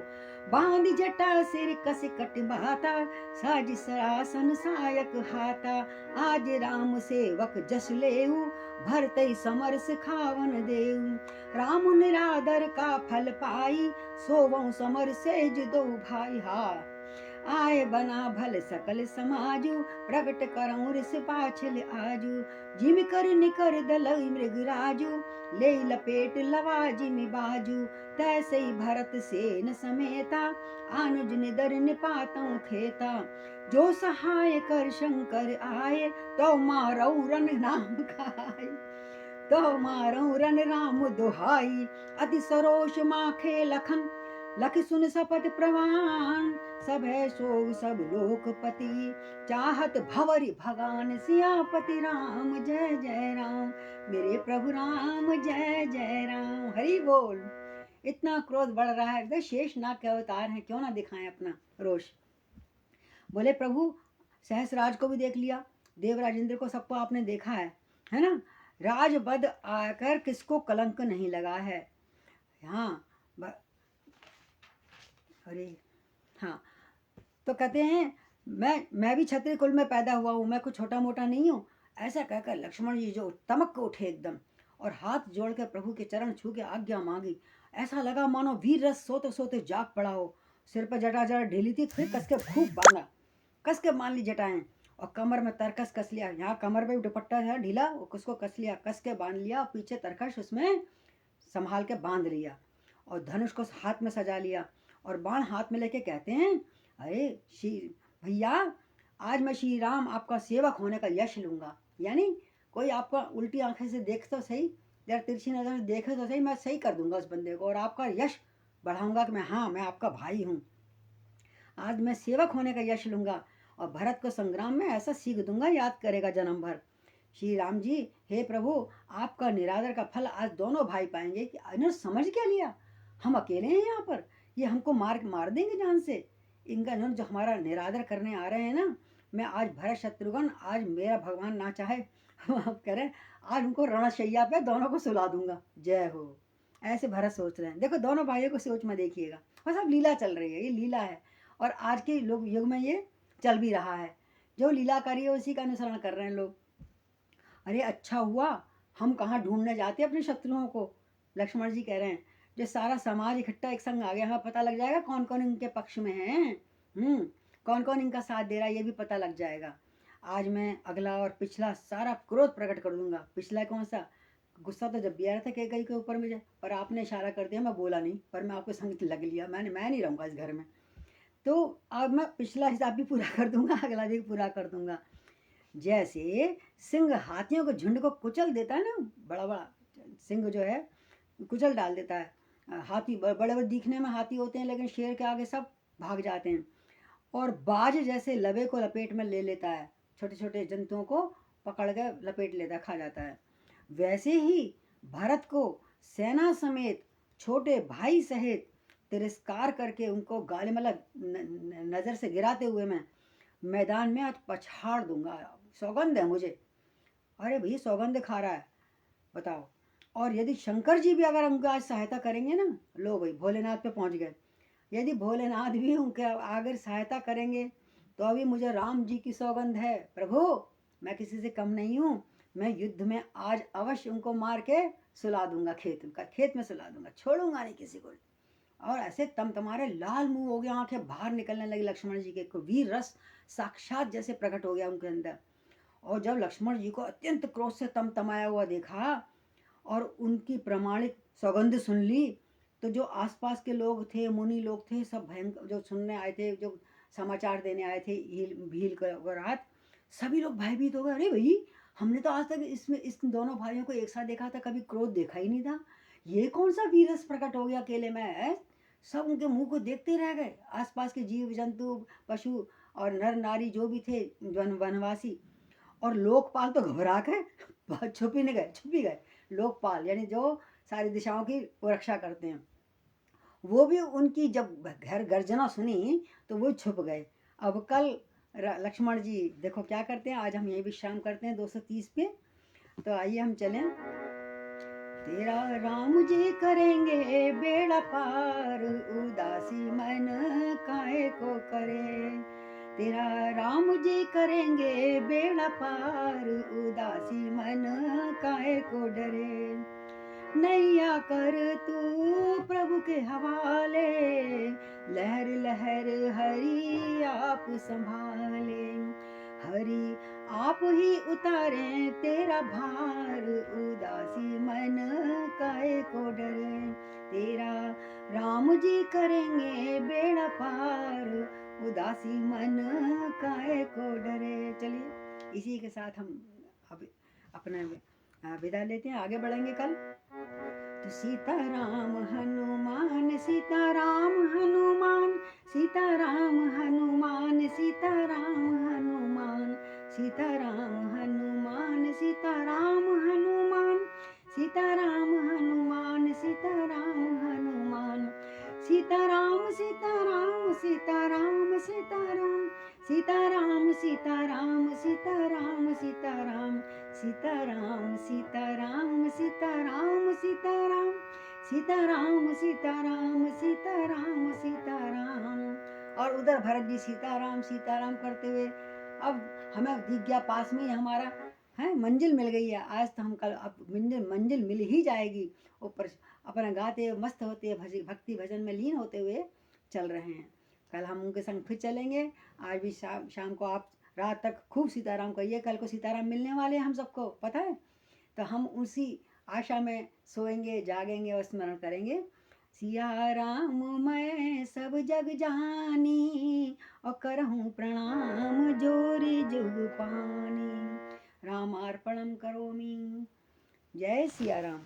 बांधी जटा सिर कस कट बहाता, साज सरासन सायक हाथा। आज राम सेवक जस लेऊ, भरत समर सिखावन देऊ। राम निरादर का फल पाई, सोवं समर सेज दो भाई हा। आए बना भल सकल समाजू, प्रगट करऊं रिस पाछल आजू। जिम कर निकर दलई मृगराजू, ले लपेट लवा जिम बाजू। तैसे ही भरत सेन समेता, आनुज निदर निपातों थेता। जो सहाय कर शंकर आए, तो मारऊ रन नाम खाए। तो मारऊ रन राम दुहाई, अति सरोष माखे लखन। लख सुन सपत प्रवान, सब है सोग सब लोकपति। चाहत भवरि भगान सियापति राम, जय जय राम। मेरे प्रभु राम, जय जय राम। हरि बोल। इतना क्रोध बढ़ रहा है, शेषनाग के अवतार हैं, क्यों ना दिखाएं अपना रोष। बोले प्रभु सहस्राज को भी देख लिया, देवराज इंद्र को, सबको आपने देखा है ना। राजबद आकर किसको कलंक नहीं लगा है। हाँ अरे हाँ, तो कहते हैं मैं भी क्षत्रिय कुल में पैदा हुआ हूँ, मैं कुछ छोटा मोटा नहीं हूँ। ऐसा कहकर लक्ष्मण जी जो तमक के उठे एकदम और हाथ जोड़ के प्रभु के चरण छू के आज्ञा मांगी। ऐसा लगा मानो वीर रस सोते सोते जाग पड़ा हो। सिर पर जटा जरा ढीली थी, फिर कस के खूब बांधा, कस के मान ली जटाएं और कमर में तरकस कस लिया। यहाँ कमर पे दुपट्टा है ढीला, उसको कस लिया, कस के बांध लिया और पीछे तरकश उसमें संभाल के बांध लिया और धनुष को हाथ में सजा लिया और बाण हाथ में लेके कहते हैं, अरे श्री भैया, आज मैं श्री राम आपका सेवक होने का यश लूंगा। यानी कोई आपका उल्टी आंखें से देख तो सही, जरा तिरछी नजर से देखे तो सही, मैं सही कर दूंगा उस बंदे को और आपका यश बढ़ाऊंगा कि मैं आपका भाई हूँ। आज मैं सेवक होने का यश लूंगा और भरत को संग्राम में ऐसा सीख दूंगा, याद करेगा जन्म भर। श्री राम जी, हे प्रभु, आपका निरादर का फल आज दोनों भाई पाएंगे। कि इन्होंने समझ क्या लिया, हम अकेले हैं यहाँ पर, ये हमको मार देंगे जान से। इनका इन्होंने जो हमारा निरादर करने आ रहे हैं ना, मैं आज भरत शत्रुघ्न, आज मेरा भगवान ना चाहे आप कह रहे हैं आज उनको रणशैया पे दोनों को सुला दूंगा। जय हो। ऐसे भरत सोच रहे हैं। देखो दोनों भाइयों को सोच में देखिएगा, बस अब लीला चल रही है, ये लीला है और आज के लोग युग में ये चल भी रहा है। जो लीलाकारी है उसी का अनुसरण कर रहे हैं लोग। अरे अच्छा हुआ, हम कहाँ ढूंढने जाते अपने शत्रुओं को। लक्ष्मण जी कह रहे हैं जो सारा समाज इकट्ठा एक संग आ गया, हाँ पता लग जाएगा कौन कौन इनके पक्ष में है, कौन कौन इनका साथ दे रहा है, ये भी पता लग जाएगा। आज मैं अगला और पिछला सारा क्रोध प्रकट कर दूंगा। पिछला कौन सा, गुस्सा तो जब भी आ रहा था कैकेयी के ऊपर मुझे, पर आपने इशारा कर दिया, मैं बोला नहीं, पर मैं आपको संग लग लिया, मैं नहीं रहूँगा इस घर में। तो अब मैं पिछला हिसाब भी पूरा कर दूंगा, अगला भी पूरा कर दूंगा। जैसे सिंह हाथियों को झुंड को कुचल देता है ना, बड़ा बड़ा सिंह जो है कुचल डाल देता है। हाथी बड़े बड़े दिखने में हाथी होते हैं, लेकिन शेर के आगे सब भाग जाते हैं। और बाज जैसे लवे को लपेट में ले लेता है, छोटे छोटे जंतुओं को पकड़ के लपेट लेता, खा जाता है। वैसे ही भरत को सेना समेत छोटे भाई सहित तिरस्कार करके उनको गाली मतलब नज़र से गिराते हुए मैं मैदान में आज पछाड़ दूंगा। सौगंध है मुझे। अरे भाई सौगंध खा रहा है, बताओ। और यदि शंकर जी भी अगर उनका आज सहायता करेंगे ना, लो भाई भोलेनाथ पे पहुंच गए, यदि भोलेनाथ भी उनके अगर सहायता करेंगे तो अभी मुझे राम जी की सौगंध है, प्रभु मैं किसी से कम नहीं हूँ, मैं युद्ध में आज अवश्य उनको मार के सुला दूंगा, खेत में सुला दूंगा, छोड़ूंगा नहीं किसी को। और ऐसे तुम्हारे लाल मुंह हो गया, आंखें बाहर निकलने लगी लक्ष्मण जी के, वीर रस साक्षात जैसे प्रकट हो गया उनके अंदर। और जब लक्ष्मण जी को अत्यंत क्रोध से तमाया हुआ देखा और उनकी प्रमाणिक सौगंध सुन ली, तो जो आसपास के लोग थे, मुनि लोग थे, सब भयंकर जो सुनने आए थे, जो समाचार देने आए थे भील को रात, सभी लोग भयभीत हो गए। अरे भाई हमने तो आज तक इसमें इस दोनों भाइयों को एक साथ देखा था, कभी क्रोध देखा ही नहीं था, ये कौन सा वीरस प्रकट हो गया अकेले में है। सब उनके मुंह को देखते रह गए, आसपास के जीव जंतु पशु और नर नारी जो भी थे वनवासी। और लोकपाल तो घबरा के छुप ही गए। लोकपाल यानी जो सारी दिशाओं की रक्षा करते हैं, वो भी उनकी जब घर गर्जना सुनी तो वो छुप गए। अब कल लक्ष्मण जी देखो क्या करते हैं। आज हम यही विश्राम करते हैं 230 पे। तो आइए हम चलें। तेरा राम जी करेंगे बेड़ा पार, उदासी मन काहे को करे। तेरा राम जी करेंगे बेड़ा पार, उदासी मन काहे को डरे। नैया कर तू प्रभु के हवाले, लहर लहर हरि आप संभाले। हरि आप ही उतारे तेरा भार, उदासी मन काहे को डरे। तेरा राम जी करेंगे बेड़ा पार, उदासी मन काहे को डरे। चलिए इसी के साथ हम अब अपना विदा लेते हैं, आगे बढ़ेंगे कल। तो सीताराम हनुमान, सीताराम हनुमान, सीताराम हनुमान, सीताराम हनुमान, सीताराम हनुमान, सीताराम हनुमान, सीताराम हनुमान, सीताराम हनुमान, सीताराम सीताराम सीताराम सीताराम, सीताराम सीताराम सीताराम सीताराम, सीताराम सीताराम सीताराम सीताराम, सीताराम सीताराम सीताराम सीताराम। और उधर भरत जी सीताराम सीताराम करते हुए, अब हमें दिख गया पास में ही हमारा हैं, मंजिल मिल गई है आज, तो हम कल अब मंजिल मिल ही जाएगी। ऊपर अपना गाते हुए मस्त होते हुए भक्ति भजन में लीन होते हुए चल रहे हैं। कल हम उनके संग फिर चलेंगे। आज भी शाम को आप रात तक खूब सीताराम कहिए, कल को सीताराम मिलने वाले हैं हम सबको पता है। तो हम उसी आशा में सोएंगे, जागेंगे और स्मरण करेंगे। सिया राम मैं सब जग जानी, और करहूँ प्रणाम जोरी जुग पानी, रामार्पणम करोमि। जय सिया राम।